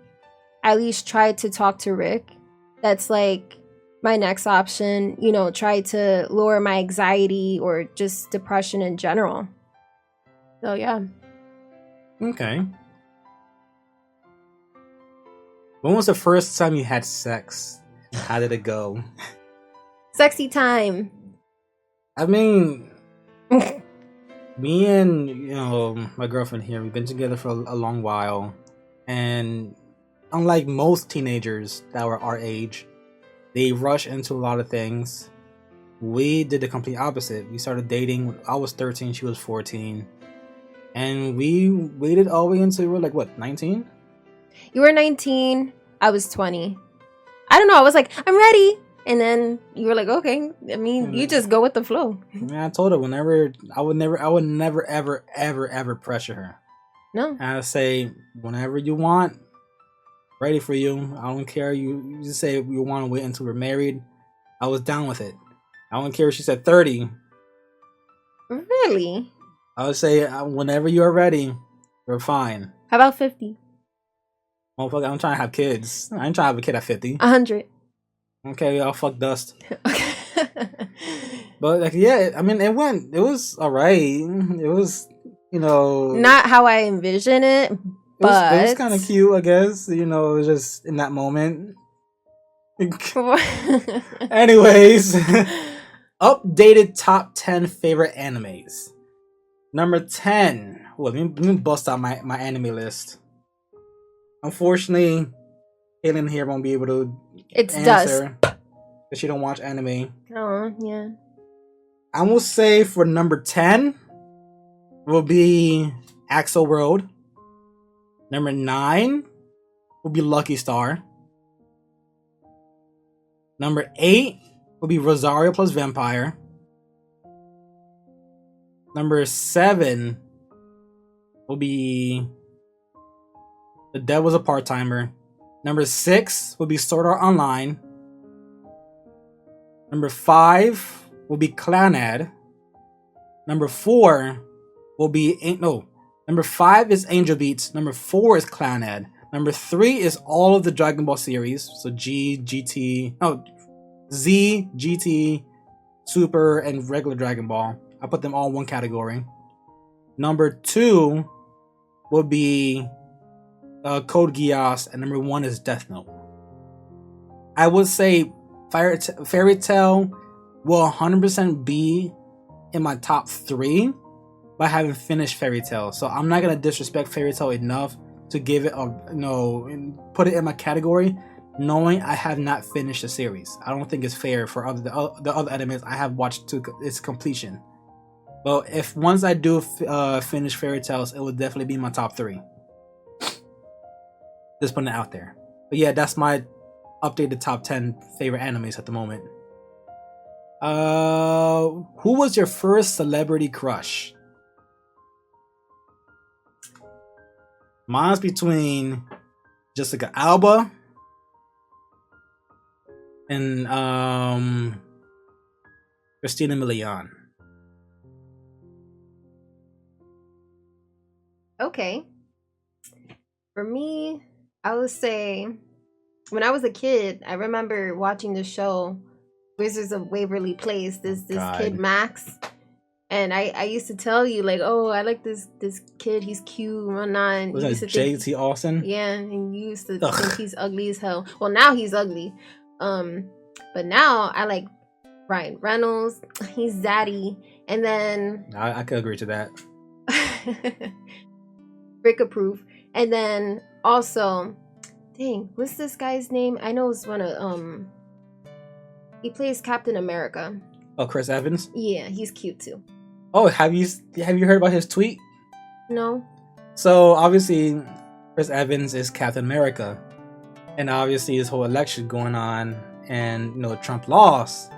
I at least try to talk to Rick. That's like my next option, try to lower my anxiety or just depression in general. So, yeah. Okay. When was the first time you had sex? How did it go? Sexy time. I mean, me and my girlfriend here, we've been together for a long while, and unlike most teenagers that were our age, they rush into a lot of things. We did the complete opposite. We started dating. I was 13, she was 14, and we waited all the way until we were like 19. You were 19. I was 20. I don't know. I was like, I'm ready. And then you were like, okay. I mean, you just go with the flow. Yeah, I told her I would never, ever pressure her. No. And I say, whenever you want, ready for you. I don't care. You just say you want to wait until we're married. I was down with it. I don't care if she said 30. Really? I would say, whenever you're ready, we're fine. How about 50? Motherfucker, I'm trying to have kids. I ain't trying to have a kid at 50. 100. Okay, I'll fuck dust. But yeah, I mean, it was alright. It was, not how I envision it, but it was kind of cute, I guess. It was just in that moment. Anyways, updated top 10 favorite animes. Number 10. Well, let me bust out my anime list. Unfortunately, Kaylin here won't be able to answer because she don't watch anime. Oh, yeah. I will say for number 10 will be Axel World. Number 9 will be Lucky Star. Number 8 will be Rosario plus Vampire. Number 7 will be The Devil's a Part-Timer. Number 6 will be Sword Art Online. Number 5 will be Clanad. Number 4 will be Number 5 is Angel Beats. Number 4 is Clanad. Number 3 is all of the Dragon Ball series. So Z, GT, Super, and regular Dragon Ball. I put them all in one category. Number 2 will be Code Geass, and number 1 is Death Note. I would say Fairy Tail will 100% be in my top 3, but I haven't finished Fairy Tail, so I'm not gonna disrespect Fairy Tail enough to give it put it in my category, knowing I have not finished the series. I don't think it's fair for the other animes I have watched to its completion. But if once I do finish Fairy Tales, it will definitely be my top 3. Just putting it out there. But yeah, that's my updated top 10 favorite animes at the moment. Who was your first celebrity crush? Mine's between Jessica Alba and Christina Milian. Okay. For me, I would say when I was a kid, I remember watching the show Wizards of Waverly Place. This kid Max, and I used to tell you like, oh, I like this kid. He's cute. And was that J.T. Austin? Yeah, and you used to think he's ugly as hell. Well, now he's ugly. But now I like Ryan Reynolds. He's zaddy, and then I could agree to that. Rick approve. And then also, dang, what's this guy's name? I know it's one of he plays Captain America. Oh, Chris Evans? Yeah, he's cute too. Oh, have you heard about his tweet? No. So obviously Chris Evans is Captain America. And obviously this whole election going on, and Trump lost.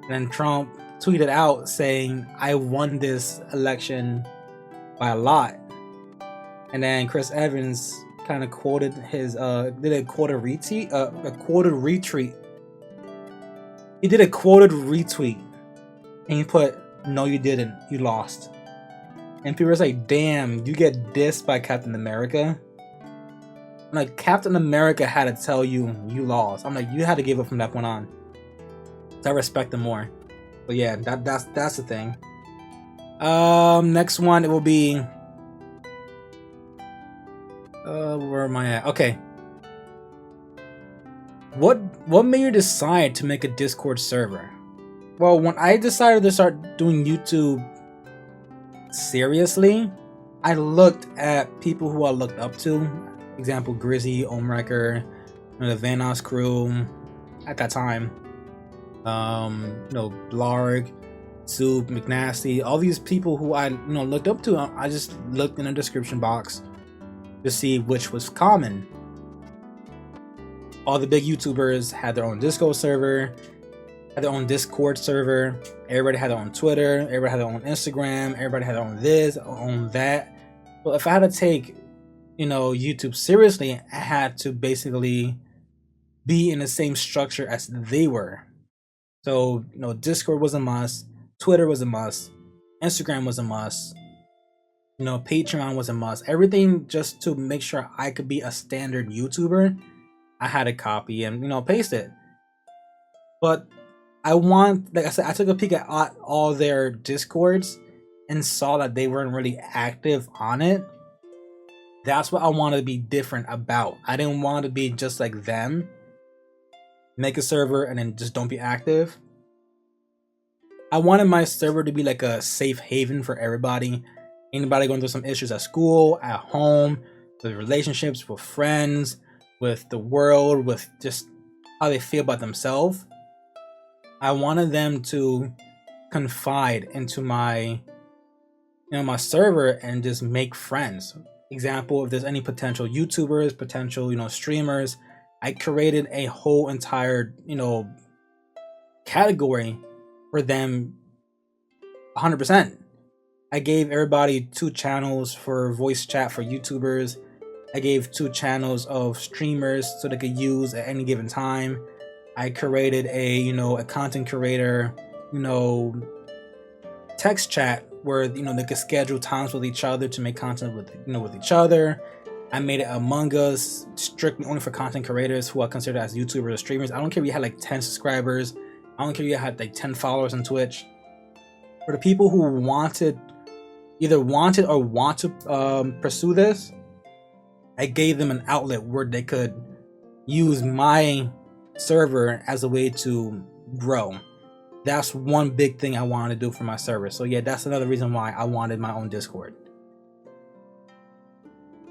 And then Trump tweeted out saying, I won this election by a lot. And then Chris Evans kind of quoted his did a quoted retweet. He did a quoted retweet, and he put, "No, you didn't. You lost." And people were like, "Damn, you get dissed by Captain America." I'm like, Captain America had to tell you you lost. I'm like, you had to give up from that point on. So I respect him more. But yeah, that's the thing. Next one, it will be. Where am I at? Okay. What made you decide to make a Discord server? Well, when I decided to start doing YouTube seriously, I looked at people who I looked up to. Example, Grizzy, Omrecker, the Vanos crew at that time. Blarg, Soup, McNasty, all these people who I looked up to. I just looked in the description box to see which was common. All the big YouTubers had their own Discord server, had their own Discord server. Everybody had their own Twitter. Everybody had their own Instagram. Everybody had their own this, own that. Well, if I had to take, YouTube seriously, I had to basically be in the same structure as they were. So, Discord was a must. Twitter was a must. Instagram was a must. Patreon was a must. Everything just to make sure I could be a standard YouTuber, I had to copy and paste it. But like I said, I took a peek at all their Discords and saw that they weren't really active on it. That's what I wanted to be different about. I didn't want to be just like them. Make a server and then just don't be active. I wanted my server to be like a safe haven for everybody. Anybody going through some issues at school, at home, with relationships, with friends, with the world, with just how they feel about themselves. I wanted them to confide into my my server and just make friends. Example, if there's any potential YouTubers, potential streamers, I created a whole entire category for them 100%. I gave everybody 2 channels for voice chat for YouTubers. I gave 2 channels of streamers so they could use at any given time. I created a content creator, text chat where they could schedule times with each other to make content with each other. I made it Among Us strictly only for content creators who I consider as YouTubers or streamers. I don't care if you had like 10 subscribers. I don't care if you had like 10 followers on Twitch. For the people who either wanted or want to pursue this, I gave them an outlet where they could use my server as a way to grow. That's one big thing I wanted to do for my server. So yeah, that's another reason why I wanted my own Discord.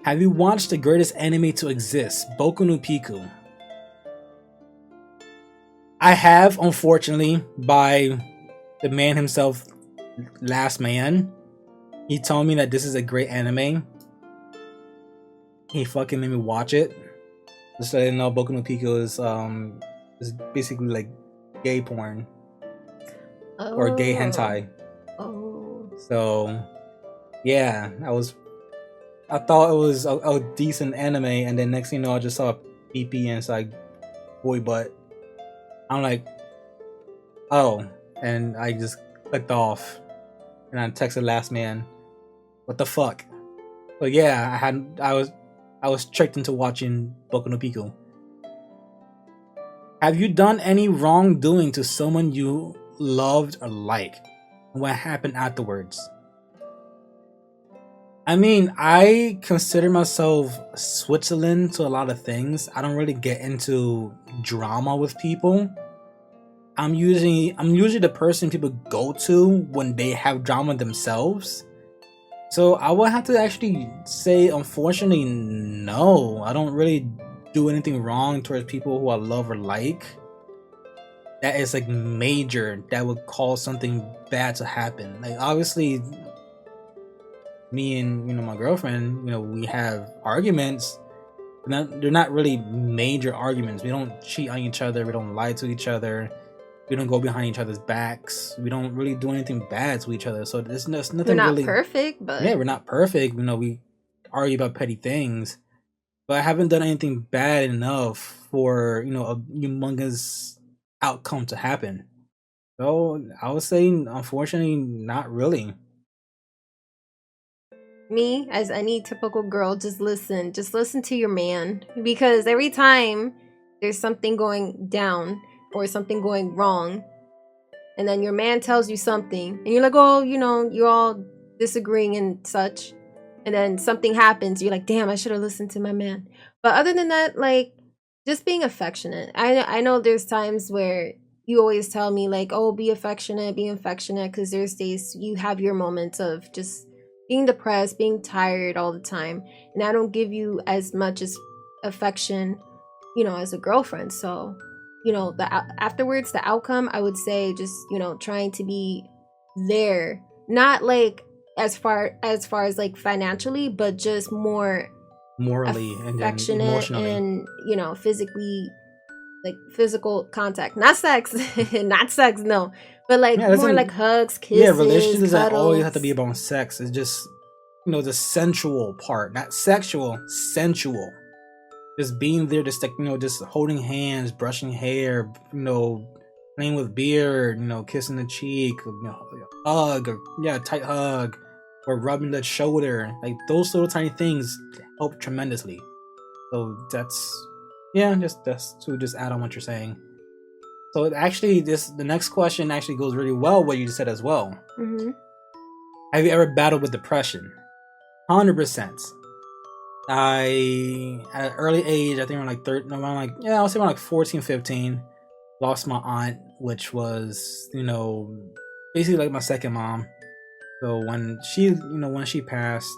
Have you watched the greatest anime to exist, Boku no Pico? I have, unfortunately, by the man himself, Last Man. He told me that this is a great anime. He fucking made me watch it. Just so I didn't know, Boku no Pico is basically like gay porn. Or gay hentai. Oh. So yeah, I thought it was a decent anime, and then next thing you know, I just saw a PP and it's like boy butt. I'm like, oh, and I just clicked off, and I texted Last Man, what the fuck? But yeah, I was tricked into watching Boku no Pico. Have you done any wrongdoing to someone you loved or like? What happened afterwards? I mean, I consider myself Switzerland to a lot of things. I don't really get into drama with people. I'm usually the person people go to when they have drama themselves. So I would have to actually say, unfortunately, no. I don't really do anything wrong towards people who I love or like. That is like major, that would cause something bad to happen. Like obviously, me and my girlfriend, we have arguments. They're not really major arguments. We don't cheat on each other. We don't lie to each other. We don't go behind each other's backs. We don't really do anything bad to each other. So there's nothing really. We're not perfect, but yeah, we're not perfect. We argue about petty things, but I haven't done anything bad enough for a humongous outcome to happen. So I would say, unfortunately, not really. Me, as any typical girl, just listen to your man, because every time there's something going down or something going wrong, and then your man tells you something and you're like, oh, you're all disagreeing and such, and then something happens, you're like, damn, I should have listened to my man. But other than that, like, just being affectionate. I know there's times where you always tell me like, oh, be affectionate, because there's days you have your moments of just being depressed, being tired all the time, and I don't give you as much as affection, as a girlfriend. So afterwards, the outcome, I would say just trying to be there, not like as far as like financially, but just more morally and affectionate emotionally, and physically, like physical contact, not sex. Not sex, no, but like more like hugs, kisses. Yeah, relationships doesn't always have to cuddles. be about sex. It's just the sensual part, not sexual, sensual. Just being there, just like just holding hands, brushing hair, playing with beard, kissing the cheek, hug, or tight hug, or rubbing the shoulder. Like those little tiny things help tremendously. So that's to just add on what you're saying. So actually, the next question actually goes really well what you just said as well. Mm-hmm. Have you ever battled with depression? 100%. I, at an early age, I think I would say around like 14, 15, lost my aunt, which was, basically like my second mom. So when she passed,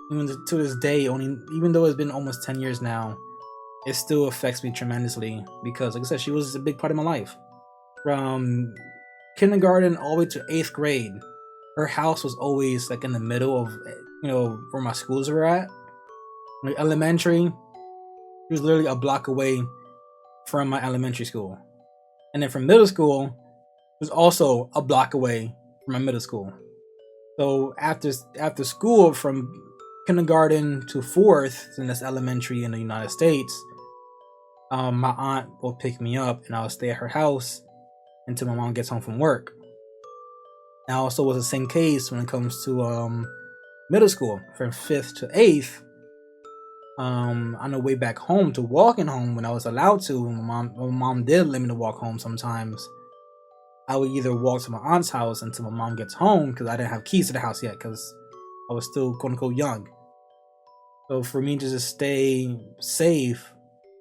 even to this day, even though it's been almost 10 years now, it still affects me tremendously because, like I said, she was a big part of my life. From kindergarten all the way to 8th grade, her house was always like in the middle of, where my schools were at. Like elementary, she was literally a block away from my elementary school. And then from middle school, was also a block away from my middle school. So after school, from kindergarten to fourth, and that's elementary in the United States, my aunt will pick me up, and I'll stay at her house until my mom gets home from work. And also was the same case when it comes to middle school, from fifth to eighth. On the way back home to walking home when I was allowed to, my mom did let me to walk home sometimes. I would either walk to my aunt's house until my mom gets home because I didn't have keys to the house yet because I was still quote unquote young. So for me to just stay safe,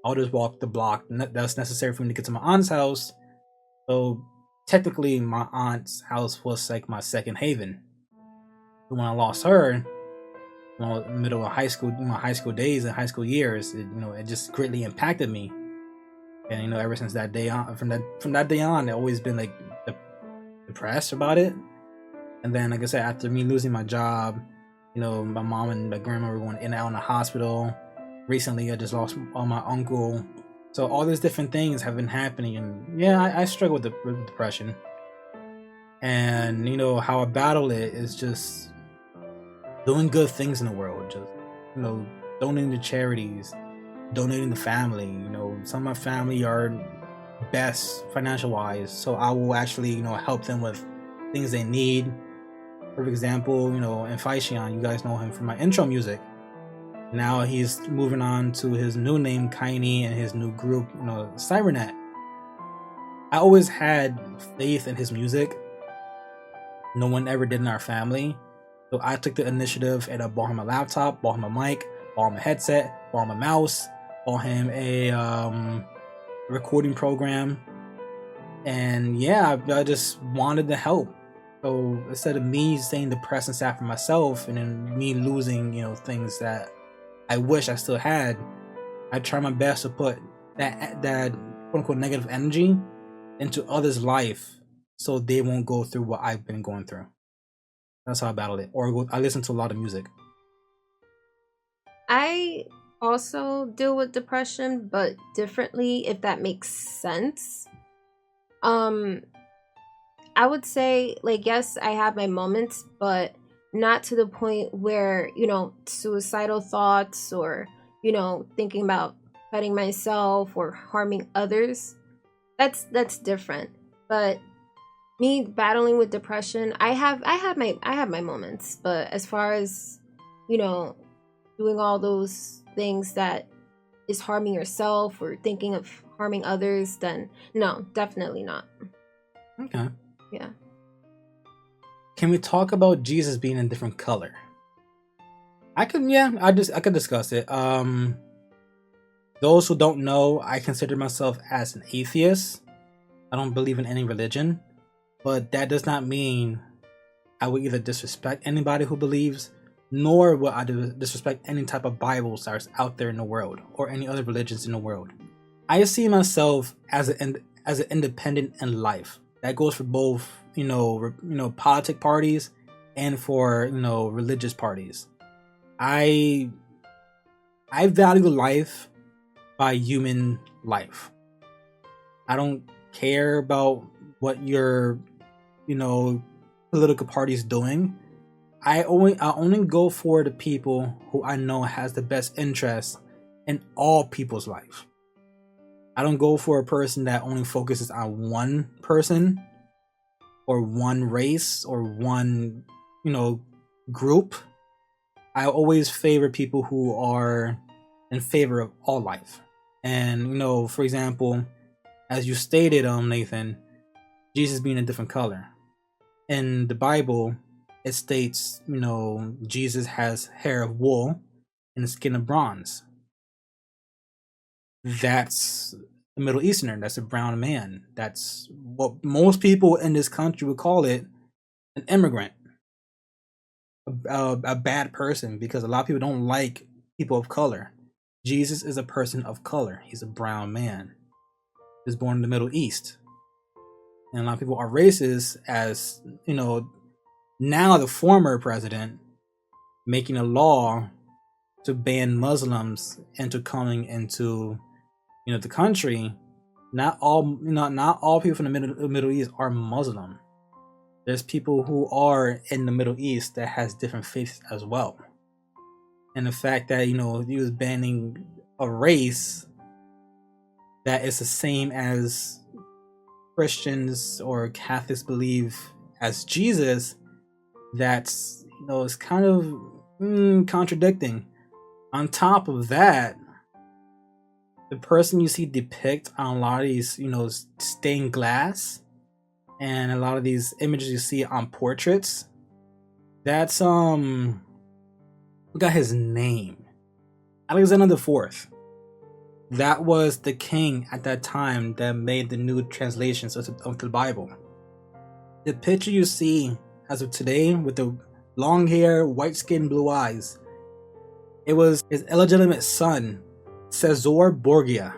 I'll just walk the block that's necessary for me to get to my aunt's house. So technically, my aunt's house was like my second haven. But when I lost her, middle of high school, my high school days and high school years, it just greatly impacted me. And ever since that day on, from that day on, I've always been like depressed about it. And then, like I said, after me losing my job, my mom and my grandma were going in and out in the hospital. Recently, I just lost my uncle. So all these different things have been happening, and yeah, I struggle with depression. And how I battle it is just doing good things in the world, just donating to charities, donating to family. Some of my family are best financial wise, so I will actually help them with things they need. For example, in Fiancée, you guys know him from my intro music. Now he's moving on to his new name, Kaini, and his new group, Cybernet. I always had faith in his music. No one ever did in our family. So I took the initiative and I bought him a laptop, bought him a mic, bought him a headset, bought him a mouse, bought him a recording program. And yeah, I just wanted to help. So instead of me staying depressed and sad for myself and then me losing, things that I wish I still had, I try my best to put that quote unquote negative energy into others' life so they won't go through what I've been going through. That's how I battle it. Or I listen to a lot of music. I also deal with depression, but differently, if that makes sense. I would say, yes, I have my moments, but not to the point where, suicidal thoughts or, thinking about cutting myself or harming others. That's different. But me battling with depression, I have my moments, but as far as, doing all those things that is harming yourself or thinking of harming others, then no, definitely not. Okay. Yeah. Can we talk about Jesus being a different color? I could discuss it. Those who don't know, I consider myself as an atheist. I don't believe in any religion, but that does not mean I would either disrespect anybody who believes, nor would I disrespect any type of Bibles that are out there in the world or any other religions in the world. I see myself as an independent in life. That goes for both, politic parties and for, religious parties. I value life by human life. I don't care about what your, political party is doing. I only go for the people who I know has the best interest in all people's life. I don't go for a person that only focuses on one person or one race or one, group. I always favor people who are in favor of all life. And, for example, as you stated, Nathan, Jesus being a different color. In the Bible, it states, Jesus has hair of wool and the skin of bronze. That's a Middle Easterner. That's a brown man. That's what most people in this country would call it, an immigrant, a bad person, because a lot of people don't like people of color. Jesus is a person of color. He's a brown man. He was born in the Middle East. And a lot of people are racist, as, now the former president making a law to ban Muslims into coming into, the country. not all people from the Middle East are Muslim. There's people who are in the Middle East that has different faiths as well. And the fact that, he was banning a race that is the same as Christians or Catholics believe as Jesus, that's, it's kind of contradicting. On top of that, the person you see depict on a lot of these, stained glass and a lot of these images you see on portraits, that's we got his name, Alexander the Fourth. That was the king at that time that made the new translations of the Bible. The picture you see as of today with the long hair, white skin, blue eyes, it was his illegitimate son, Caesar Borgia.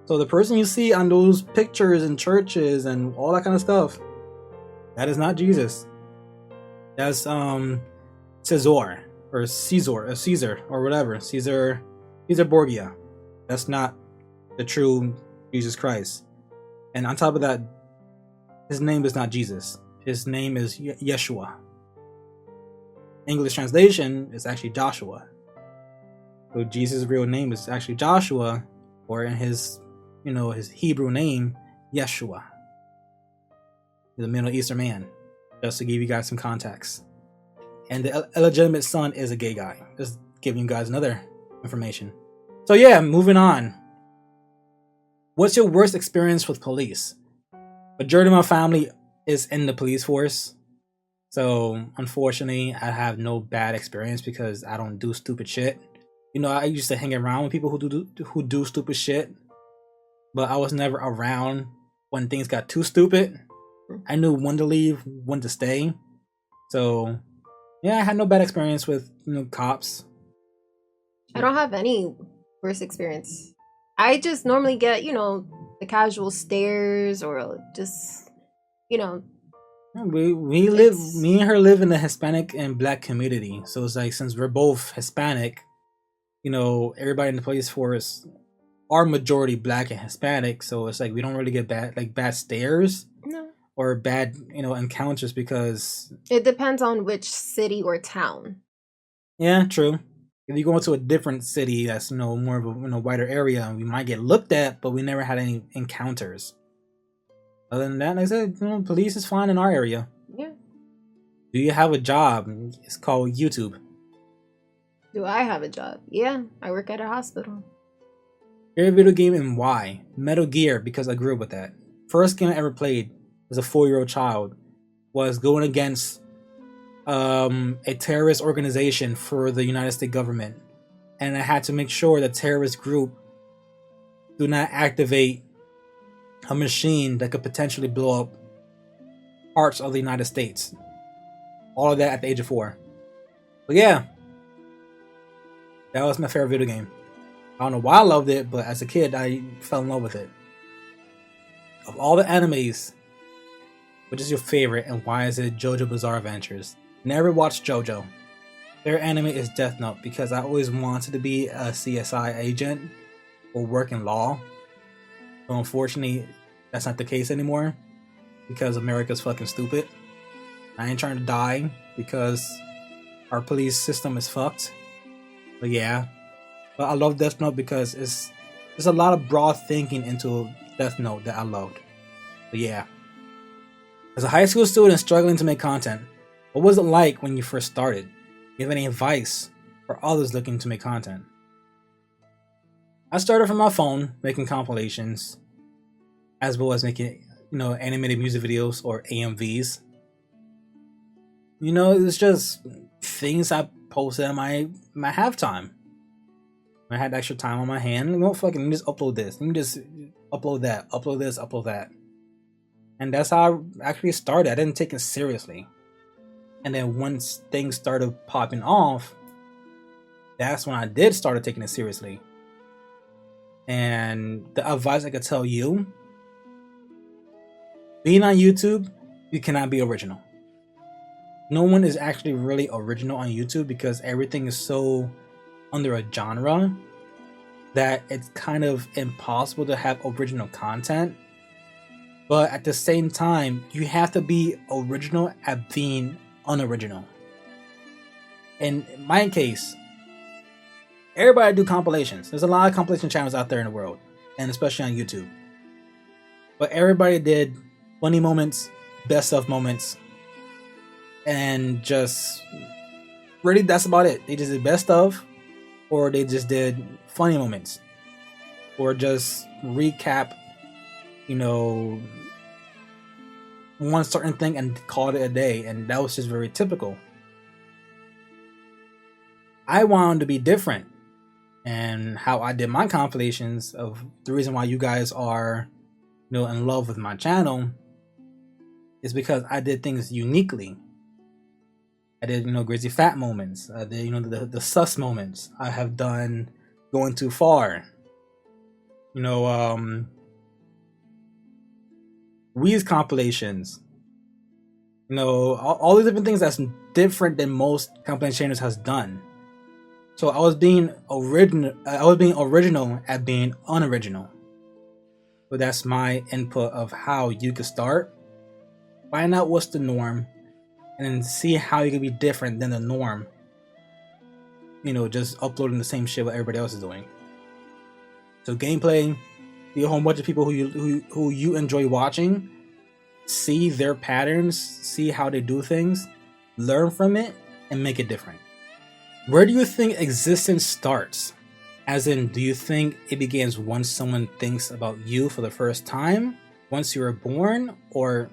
So the person you see on those pictures in churches and all that kind of stuff, that is not Jesus. That's Caesar or Caesar or whatever. Caesar Borgia. That's not the true Jesus Christ. And on top of that, his name is not Jesus. His name is Yeshua. English translation is actually Joshua. So Jesus' real name is actually Joshua, or in his, his Hebrew name, Yeshua. He's a Middle Eastern man, just to give you guys some context. And the illegitimate son is a gay guy. Just giving you guys another information. So yeah, moving on. What's your worst experience with police? Majority of my family is in the police force. So unfortunately, I have no bad experience because I don't do stupid shit. I used to hang around with people who do stupid shit, but I was never around when things got too stupid. I knew when to leave, when to stay. So yeah, I had no bad experience with cops. I don't have any worst experience. I just normally get, the casual stares or just, we live, me and her live in the Hispanic and Black community. So it's like, since we're both Hispanic, everybody in the police force are majority Black and Hispanic. So it's like, we don't really get bad stares. No. Or bad, encounters, because it depends on which city or town. Yeah, true. If you go into a different city that's more of a wider area, we might get looked at, but we never had any encounters. Other than that, like I said, police is fine in our area. Yeah. Do you have a job? It's called YouTube. Do I have a job? Yeah, I work at a hospital. Favorite video game and why? Metal Gear, because I grew up with that. First game I ever played as a 4-year-old child was going against a terrorist organization for the United States government, and I had to make sure the terrorist group do not activate a machine that could potentially blow up parts of the United States. All of that at the age of 4. But yeah, that was my favorite video game. I don't know why I loved it, but as a kid I fell in love with it. Of all the animes, which is your favorite, and why is it JoJo Bizarre Adventures? Never watched JoJo. Their anime is Death Note, because I always wanted to be a CSI agent or work in law. So unfortunately, that's not the case anymore, because America's fucking stupid. I ain't trying to die because our police system is fucked. But yeah. But I love Death Note because there's a lot of broad thinking into Death Note that I loved. But yeah. As a high school student struggling to make content, what was it like when you first started? Do you have any advice for others looking to make content? I started from my phone making compilations, as well as making, animated music videos or AMVs. It's just things I posted at my halftime. I had extra time on my hand. Let me just upload this. Let me just upload that. Upload this. Upload that. And that's how I actually started. I didn't take it seriously. And then once things started popping off, that's when I did start taking it seriously. And the advice I could tell you, being on YouTube, you cannot be original. No one is actually really original on YouTube because everything is so under a genre that it's kind of impossible to have original content. But at the same time, you have to be original at being unoriginal. In my case, everybody do compilations. There's a lot of compilation channels out there in the world, and especially on YouTube. But everybody did funny moments, best of moments, and just really that's about it. They just did best of, or they just did funny moments, or just recap, one certain thing and called it a day, and that was just very typical. I wanted to be different, and how I did my compilations of the reason why you guys are, in love with my channel is because I did things uniquely. I did, crazy fat moments. I did, the sus moments. I have done going too far. Weez compilations. All these different things that's different than most compilation channels has done. So I was being original. I was being original at being unoriginal. So that's my input of how you could start. Find out what's the norm, and then see how you can be different than the norm. Just uploading the same shit what everybody else is doing. So gameplay, see a whole bunch of people who you enjoy watching, see their patterns, see how they do things, learn from it, and make it different. Where do you think existence starts? As in, do you think it begins once someone thinks about you for the first time, once you were born, or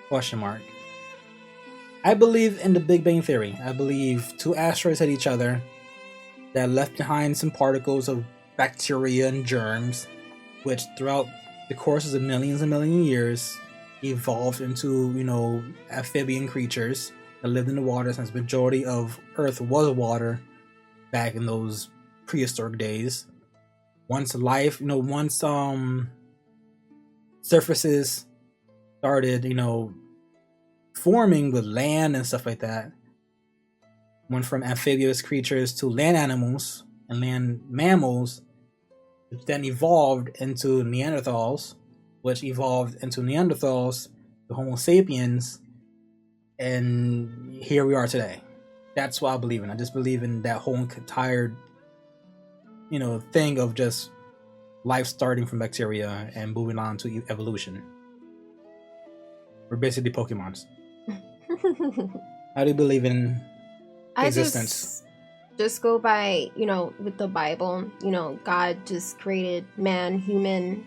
question mark? I believe in the Big Bang Theory. I believe two asteroids hit each other that left behind some particles of bacteria and germs, which throughout the courses of millions and millions of years evolved into, amphibian creatures that lived in the water, since the majority of Earth was water back in those prehistoric days. Once life, once surfaces started, forming with land and stuff like that, went from amphibious creatures to land animals and land mammals, which then evolved into Neanderthals, which evolved into Neanderthals, the Homo sapiens, and here we are today. That's what I believe in. I just believe in that whole entire, thing of just life starting from bacteria and moving on to evolution. We're basically Pokemons. How do you believe in existence? I just go by, with the Bible, God just created man, human,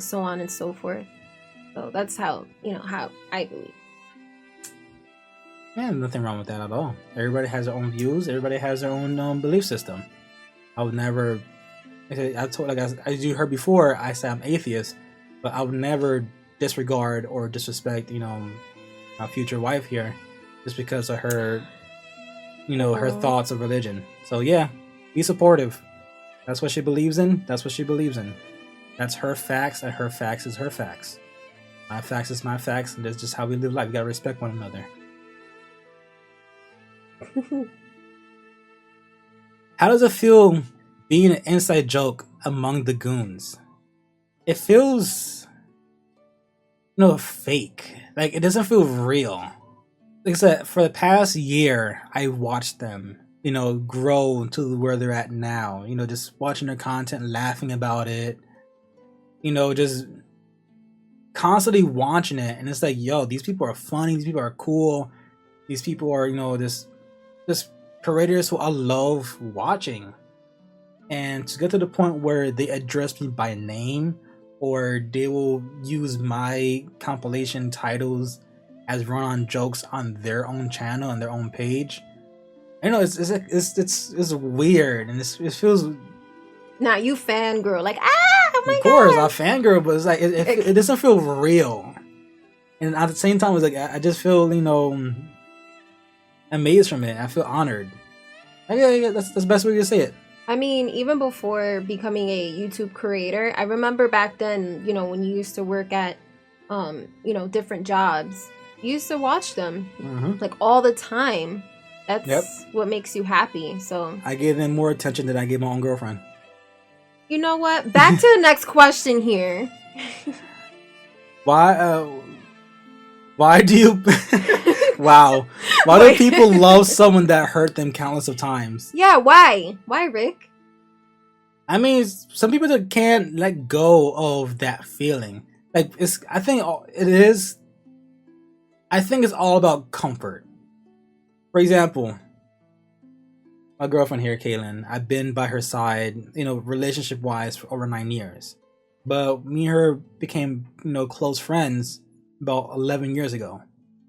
so on and so forth. So that's how I believe. Yeah, nothing wrong with that at all. Everybody has their own views. Everybody has their own belief system. I would never. As you heard before, I said I'm atheist, but I would never disregard or disrespect, my future wife here, just because of her, her thoughts of religion. So yeah, be supportive. That's what she believes in. That's what she believes in. That's her facts, and her facts is her facts. My facts is my facts, and that's just how we live life. We gotta respect one another. How does it feel being an inside joke among the goons? It feels, fake. Like, it doesn't feel real. Like I said, for the past year, I watched them, grow to where they're at now. Just watching their content, laughing about it. Just constantly watching it. And it's like, yo, these people are funny. These people are cool. These people are, just creators who I love watching. And to get to the point where they address me by name, or they will use my compilation titles as run-on jokes on their own channel and their own page. I know it's weird, and it feels. Nah, you fangirl, like oh my god. Of course, I fangirl, but it's like it doesn't feel real. And at the same time, it's like I just feel amazed from it. I feel honored. Yeah, that's the best way to say it. I mean, even before becoming a YouTube creator, I remember back then, when you used to work at, different jobs, you used to watch them like all the time. That's what makes you happy. So I gave them more attention than I gave my own girlfriend. You know what? Back to the next question here. Why do you wow. Why do people love someone that hurt them countless of times? Yeah, why? Why, Rick? I mean, some people that can't let go of that feeling. Like I think it's all about comfort. For example, my girlfriend here, Kaylin, I've been by her side, relationship wise for over 9 years. But me and her became, close friends about 11 years ago.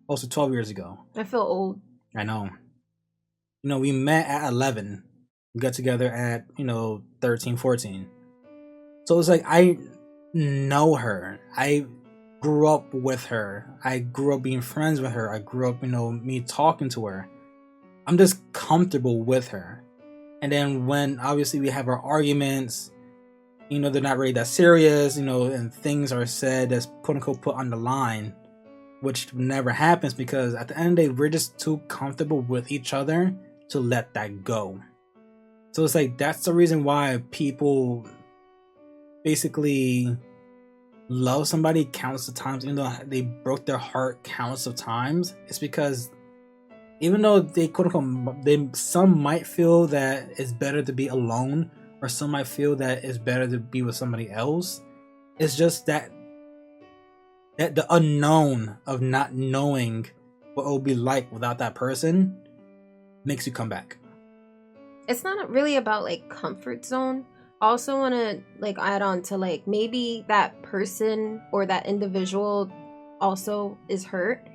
Also 12 years ago. I feel old. I know. We met at 11. We got together at, 13, 14. So it's like I know her. I grew up with her. I grew up being friends with her. I grew up, me talking to her. I'm just comfortable with her. And then when obviously we have our arguments, they're not really that serious, and things are said that's quote unquote put on the line, which never happens because at the end of the day, we're just too comfortable with each other to let that go. So it's like that's the reason why people basically love somebody countless of times, even though they broke their heart countless of times. It's because even though they quote unquote, some might feel that it's better to be alone, or some might feel that it's better to be with somebody else. It's just that the unknown of not knowing what it will be like without that person makes you come back. It's not really about like comfort zone. I also want to like add on to like maybe that person or that individual also is hurt,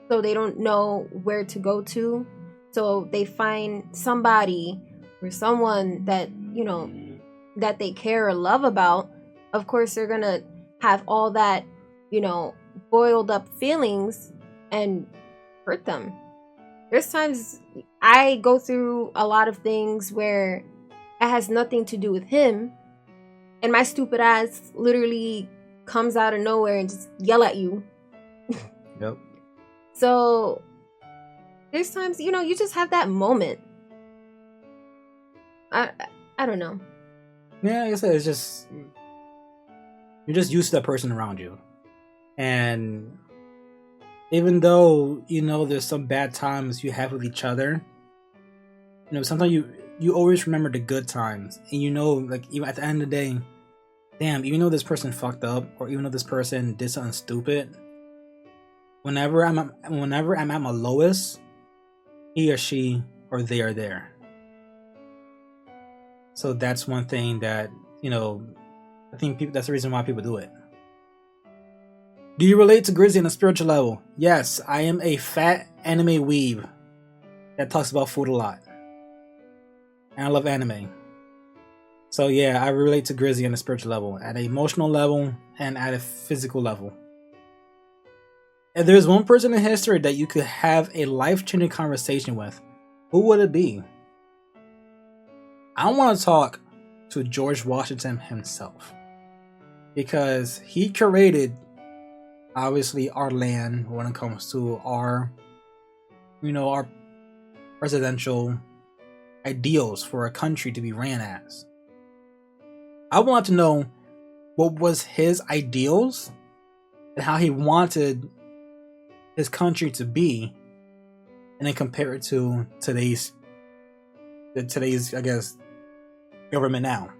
so they don't know where to go to, so they find somebody or someone that that they care or love about. Of course they're gonna have all that boiled up feelings and hurt them. There's times I go through a lot of things where it has nothing to do with him, and my stupid ass literally comes out of nowhere and just yell at you. Yep. So there's times you just have that moment. I don't know. Yeah, like I said, it's just you're just used to that person around you, and even though there's some bad times you have with each other, sometimes you always remember the good times, and like even at the end of the day, damn, even though this person fucked up, or even though this person did something stupid, whenever I'm at my lowest, he or she or they are there. So that's one thing that I think that's the reason why people do it. Do you relate to Grizzly on a spiritual level? Yes, I am a fat anime weeb that talks about food a lot. And I love anime. So yeah, I relate to Grizzly on a spiritual level, at an emotional level, and at a physical level. If there's one person in history that you could have a life-changing conversation with, who would it be? I want to talk to George Washington himself. Because he created obviously our land when it comes to our our presidential ideals for a country to be ran as. I want to know what was his ideals and how he wanted his country to be, and then compare it to today's I guess government now.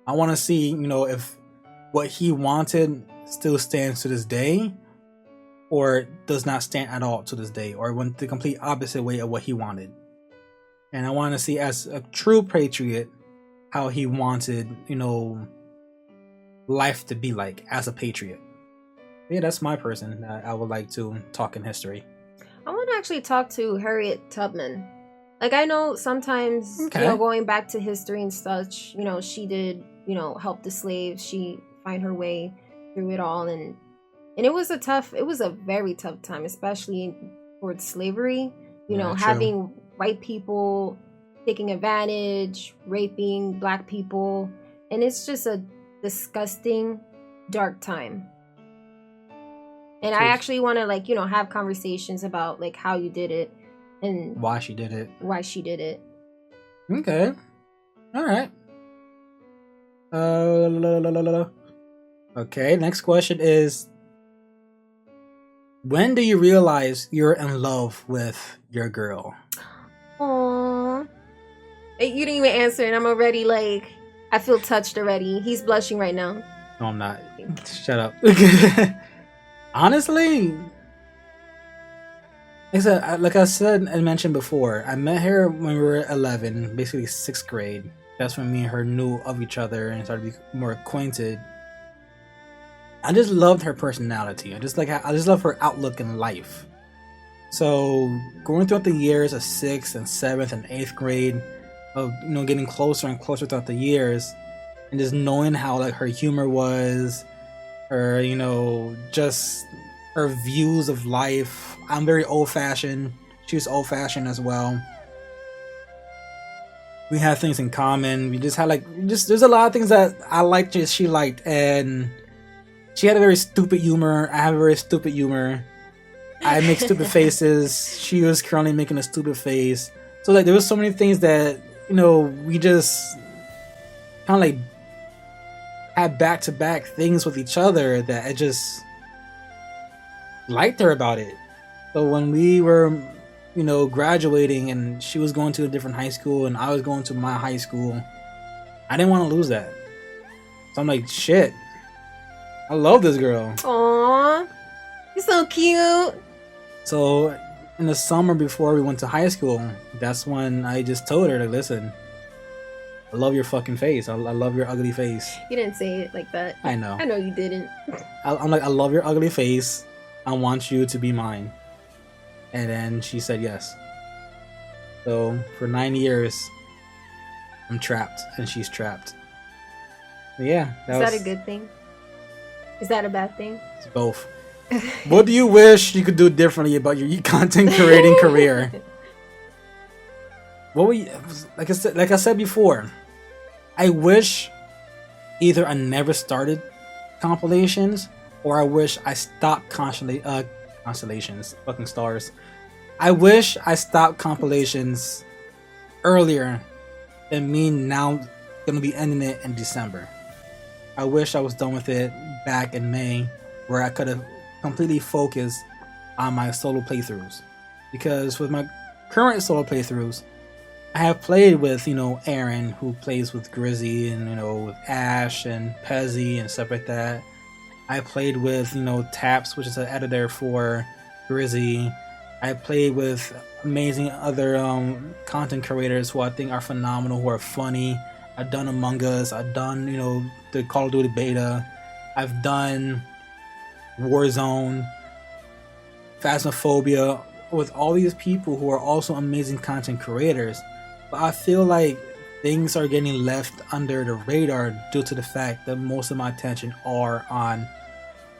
I want to see if what he wanted still stands to this day, or does not stand at all to this day, or went the complete opposite way of what he wanted. And I want to see, as a true patriot, how he wanted, life to be like as a patriot. Yeah, that's my person that I would like to talk in history. I want to actually talk to Harriet Tubman. Like, I know sometimes, going back to history and such, she did, help the slaves. She find her way through it all, and it was a very tough time, especially towards slavery. Having white people taking advantage, raping black people, and it's just a disgusting, dark time. And I actually want to have conversations about how you did it and why she did it. Okay. All right. La, la, la, la, la. Okay, next question is, when do you realize you're in love with your girl? Aww. You didn't even answer, and I'm already like, I feel touched already. He's blushing right now. No, I'm not. Shut up. Honestly, like I said and mentioned before, I met her when we were 11, basically sixth grade. That's when me and her knew of each other and started to be more acquainted. I just loved her personality. I just love her outlook in life. So going throughout the years of sixth and seventh and eighth grade, of getting closer and closer throughout the years, and just knowing how like her humor was, her just her views of life. I'm very old fashioned. She's old fashioned as well. We have things in common. We just had there's a lot of things that I liked, just she liked, and she had a very stupid humor. I have a very stupid humor. I make stupid faces. She was currently making a stupid face. So like there was so many things that we just kind of like had back to back things with each other that I just liked her about it. So when we were graduating and she was going to a different high school and I was going to my high school, I didn't want to lose that. So I'm like, shit, I love this girl. Aww, you're so cute. So in the summer before we went to high school, that's when I just told her, like, listen, I love your fucking face. I love your ugly face. You didn't say it like that. I know. I know you didn't. I'm like, I love your ugly face. I want you to be mine. And then she said yes. So for 9 years, I'm trapped and she's trapped. But yeah. Is that a good thing? Is that a bad thing? It's both. What do you wish you could do differently about your content creating career? What we like I said before, I wish either I never started compilations or I wish I stopped constellations, fucking stars. I wish I stopped compilations earlier than me now gonna be ending it in December. I wish I was done with it back in May, where I could have completely focused on my solo playthroughs. Because with my current solo playthroughs, I have played with, Aaron, who plays with Grizzy, and, with Ash and Pezzy and stuff like that. I played with, Taps, which is an editor for Grizzy. I played with amazing other content creators who I think are phenomenal, who are funny. I've done Among Us. I've done, the Call of Duty beta. I've done Warzone, Phasmophobia, with all these people who are also amazing content creators. But I feel like things are getting left under the radar due to the fact that most of my attention are on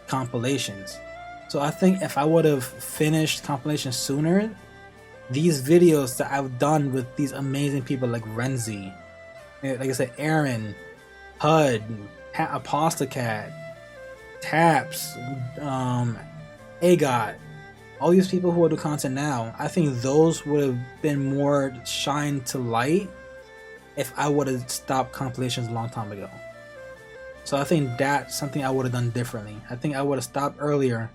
compilations. So I think if I would have finished compilations sooner, these videos that I've done with these amazing people like Renzi, like I said, Aaron, HUD, Apostacat, Taps, AGOT, all these people who do content now, I think those would have been more shine to light if I would have stopped compilations a long time ago. So I think that's something I would have done differently. I think I would have stopped earlier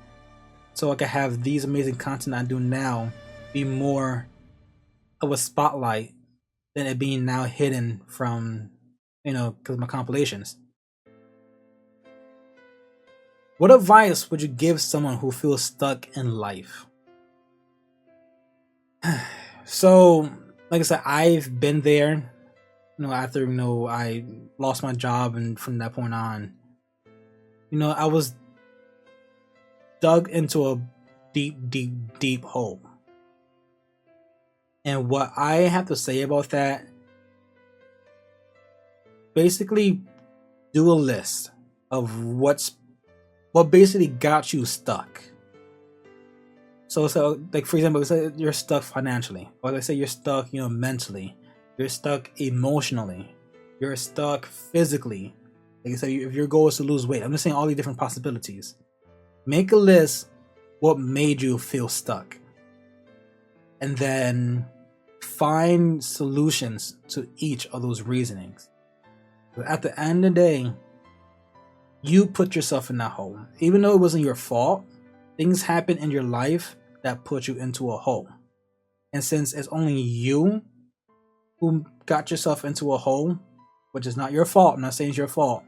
so I could have these amazing content I do now be more of a spotlight than it being now hidden from, because of my compilations. What advice would you give someone who feels stuck in life? So, like I said, I've been there. After I lost my job, and from that point on, I was dug into a deep, deep, deep hole. And what I have to say about that, basically, do a list of what basically got you stuck. So like for example, say you're stuck financially, or let's say you're stuck, mentally, you're stuck emotionally, you're stuck physically. Like I said, if your goal is to lose weight, I'm just saying all the different possibilities. Make a list what made you feel stuck, and then find solutions to each of those reasonings. But at the end of the day, you put yourself in that hole. Even though it wasn't your fault, things happen in your life that put you into a hole. And since it's only you who got yourself into a hole, which is not your fault, I'm not saying it's your fault.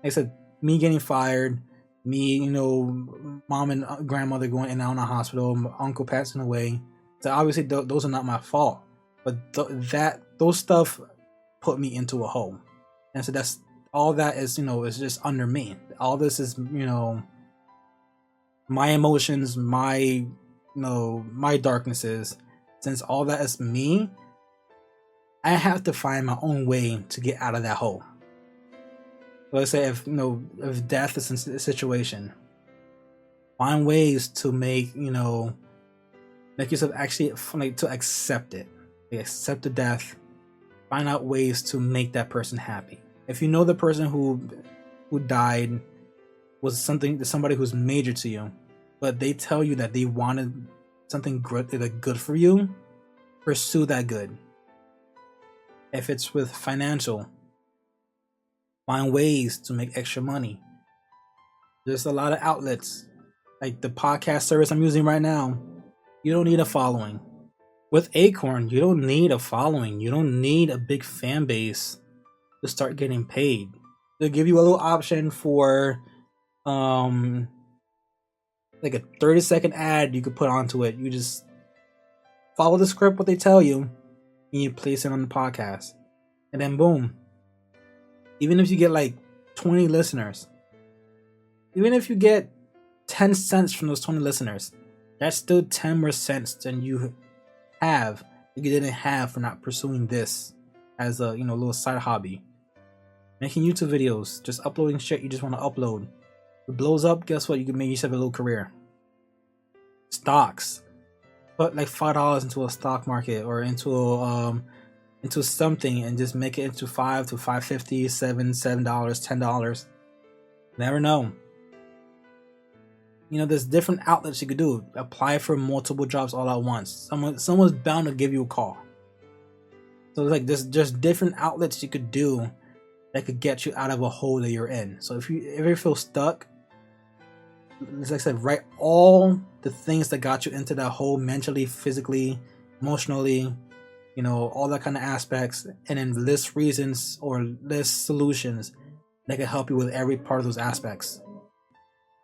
Like I said, me getting fired, me, mom and grandmother going in and out in the hospital, my uncle passing away. So obviously those are not my fault. But those stuff put me into a hole. And so that's all that is, is just under me. All this is, my emotions, my darknesses. Since all that is me, I have to find my own way to get out of that hole. Let's say if death is in a situation, find ways to make yourself actually to accept it. Accept the death. Find out ways to make that person happy. If you know the person who died was somebody who's major to you, but they tell you that they wanted something good for you, pursue that good. If it's with financial, find ways to make extra money. There's a lot of outlets, like the podcast service I'm using right now. You don't need a following. With Acorn, you don't need a following. You don't need a big fan base to start getting paid. They'll give you a little option for like a 30-second ad you could put onto it. You just follow the script, what they tell you, and you place it on the podcast. And then boom. Even if you get like 20 listeners, even if you get 10 cents from those 20 listeners, that's still 10 more cents than you have that you didn't have for not pursuing this as a little side hobby. Making YouTube videos, just uploading shit you just want to upload. If it blows up, guess what? You can make yourself a little career. Stocks. Put like $5 into a stock market or into something and just make it into $5 to $5.50, $7, $10. Never know. There's different outlets you could do. Apply for multiple jobs all at once. Someone's bound to give you a call. So it's like there's just different outlets you could do that could get you out of a hole that you're in. So if you ever feel stuck, like I said, write all the things that got you into that hole mentally, physically, emotionally, all that kind of aspects, and then list reasons or list solutions that can help you with every part of those aspects.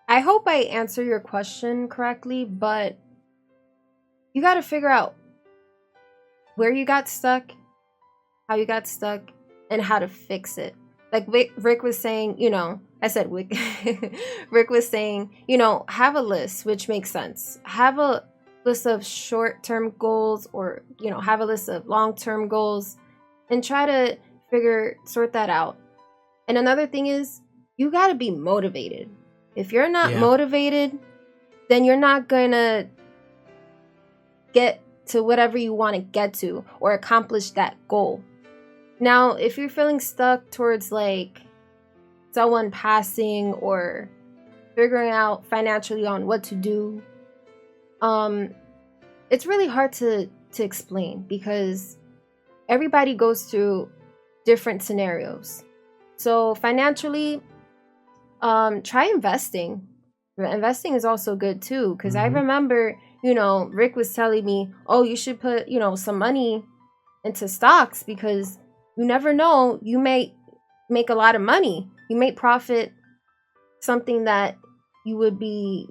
I hope I answer your question correctly, but you got to figure out where you got stuck, how you got stuck, and how to fix it. Like Rick was saying, I said Rick. Rick was saying, have a list, which makes sense. Have a list of short-term goals or, have a list of long-term goals and try to sort that out. And another thing is you got to be motivated. If you're not motivated, then you're not going to get to whatever you want to get to or accomplish that goal. Now, if you're feeling stuck towards like someone passing or figuring out financially on what to do, it's really hard to explain because everybody goes through different scenarios. So financially, try investing. Investing is also good too, because I remember, Rick was telling me, oh, you should put, some money into stocks because you never know, you may make a lot of money. You may profit something that you would be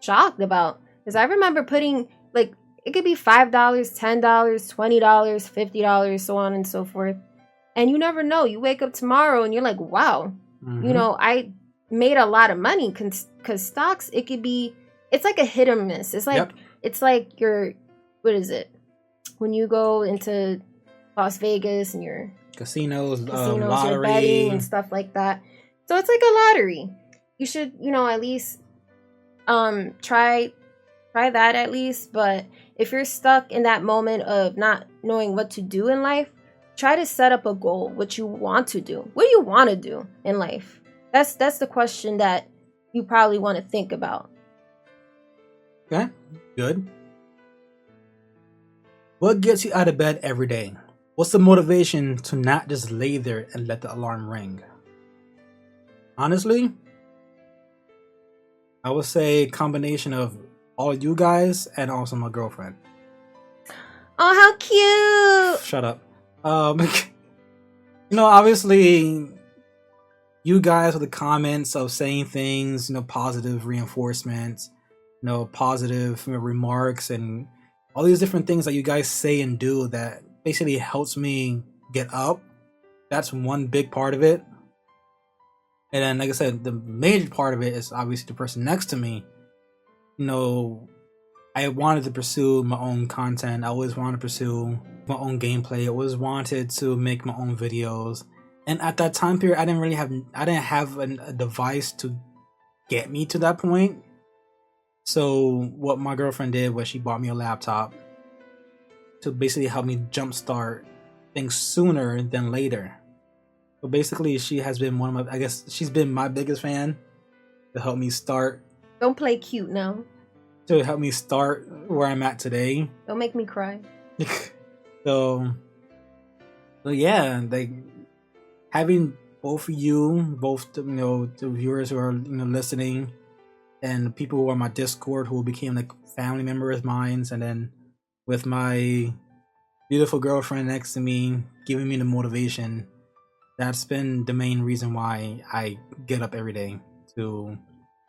shocked about. Because I remember putting, like, it could be $5, $10, $20, $50, so on and so forth. And you never know. You wake up tomorrow and you're like, wow, I made a lot of money. Because stocks, it could be, it's like a hit or miss. It's like, it's like your, what is it? When you go into Las Vegas and your casinos, lottery, you're betting and stuff like that. So it's like a lottery. You should, at least try that at least. But if you're stuck in that moment of not knowing what to do in life, try to set up a goal, what you want to do. What do you want to do in life? That's the question that you probably want to think about. Okay, good. What gets you out of bed every day? What's the motivation to not just lay there and let the alarm ring? Honestly, I would say combination of all you guys and also my girlfriend. Oh, how cute! Shut up. Obviously, you guys with the comments of saying things, positive reinforcements, positive remarks, and all these different things that you guys say and do that basically helps me get up. That's one big part of it. And then, like I said, the major part of it is obviously the person next to me. I wanted to pursue my own content. I always wanted to pursue my own gameplay. I always wanted to make my own videos. And at that time period, I didn't have a device to get me to that point. So what my girlfriend did was she bought me a laptop to basically help me jumpstart things sooner than later. So basically, she has been she's been my biggest fan to help me start. Don't play cute now. To help me start where I'm at today. Don't make me cry. so yeah, like having both of you, the viewers who are listening, and people who are on my Discord who became like family members of mine, and then with my beautiful girlfriend next to me giving me the motivation. That's been the main reason why I get up every day to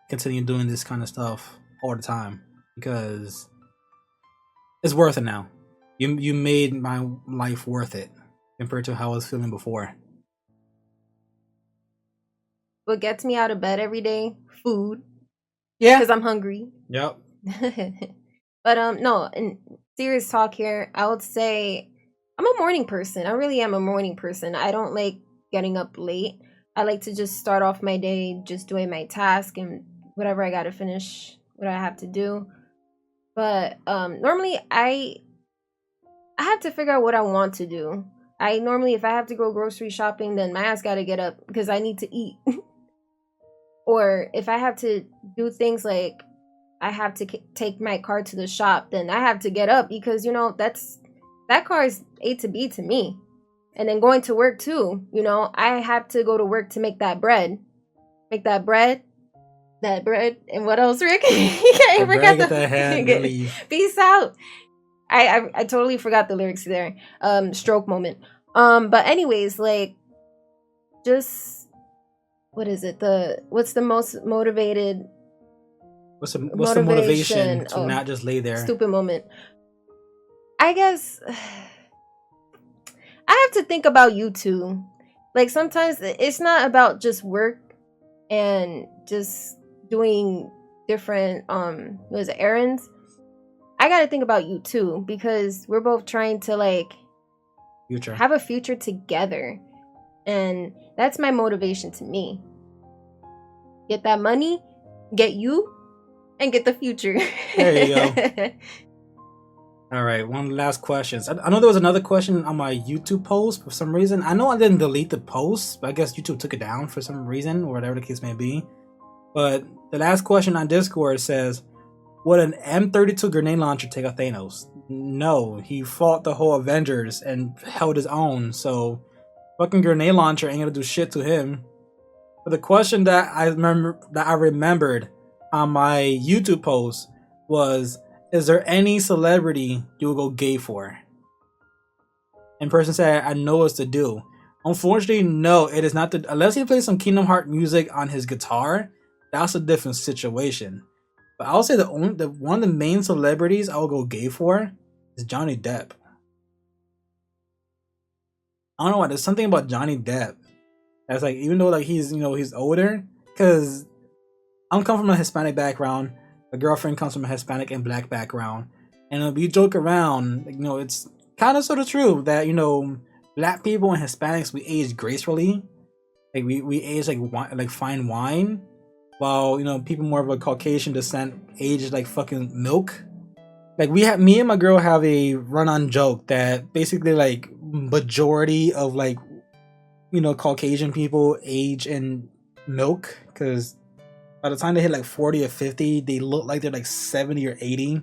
continue doing this kind of stuff all the time, because it's worth it now. You made my life worth it compared to how I was feeling before. What gets me out of bed every day? Food. Yeah, because I'm hungry. Yep. But no, in serious talk here, I would say I'm a morning person. I really am a morning person. I don't like getting up late. I like to just start off my day just doing my task and whatever I gotta finish, what I have to do. But normally I have to figure out what I want to do. I normally, if I have to go grocery shopping, then my ass gotta get up because I need to eat. Or if I have to do things like I have to take my car to the shop, then I have to get up because that car is A to B to me. And then going to work too, I have to go to work to make that bread. Make that bread. And what else, Rick? I forgot the peace out. I totally forgot the lyrics there. Stroke moment. But anyways, like, just what is it? What's the most motivated? What's the motivation to not just lay there? Stupid moment. I guess I have to think about you too. Like sometimes it's not about just work and just doing different errands. I gotta think about you too, because we're both trying to have a future together. And that's my motivation to me. Get that money, get you, and get the future. There you go. All right, one last question. I know there was another question on my YouTube post for some reason. I know I didn't delete the post, but I guess YouTube took it down for some reason, or whatever the case may be. But the last question on Discord says, would an M32 grenade launcher take out Thanos? No, he fought the whole Avengers and held his own, so fucking grenade launcher ain't gonna do shit to him. But the question that I remembered on my YouTube post was, is there any celebrity you would go gay for? And person said, I know what's to do. Unfortunately, no, it is not unless he plays some Kingdom Hearts music on his guitar, that's a different situation. But I'll say one of the main celebrities I will go gay for is Johnny Depp. I don't know why, there's something about Johnny Depp that's like, even though like he's older, because I'm come from a Hispanic background. My girlfriend comes from a Hispanic and black background, and we joke around, it's kind of sort of true that black people and Hispanics, we age gracefully, like we age like fine wine, while people more of a Caucasian descent age like fucking milk. Like me and my girl have a run-on joke that basically like majority of like Caucasian people age in milk, because by the time they hit like 40 or 50, they look like they're like 70 or 80.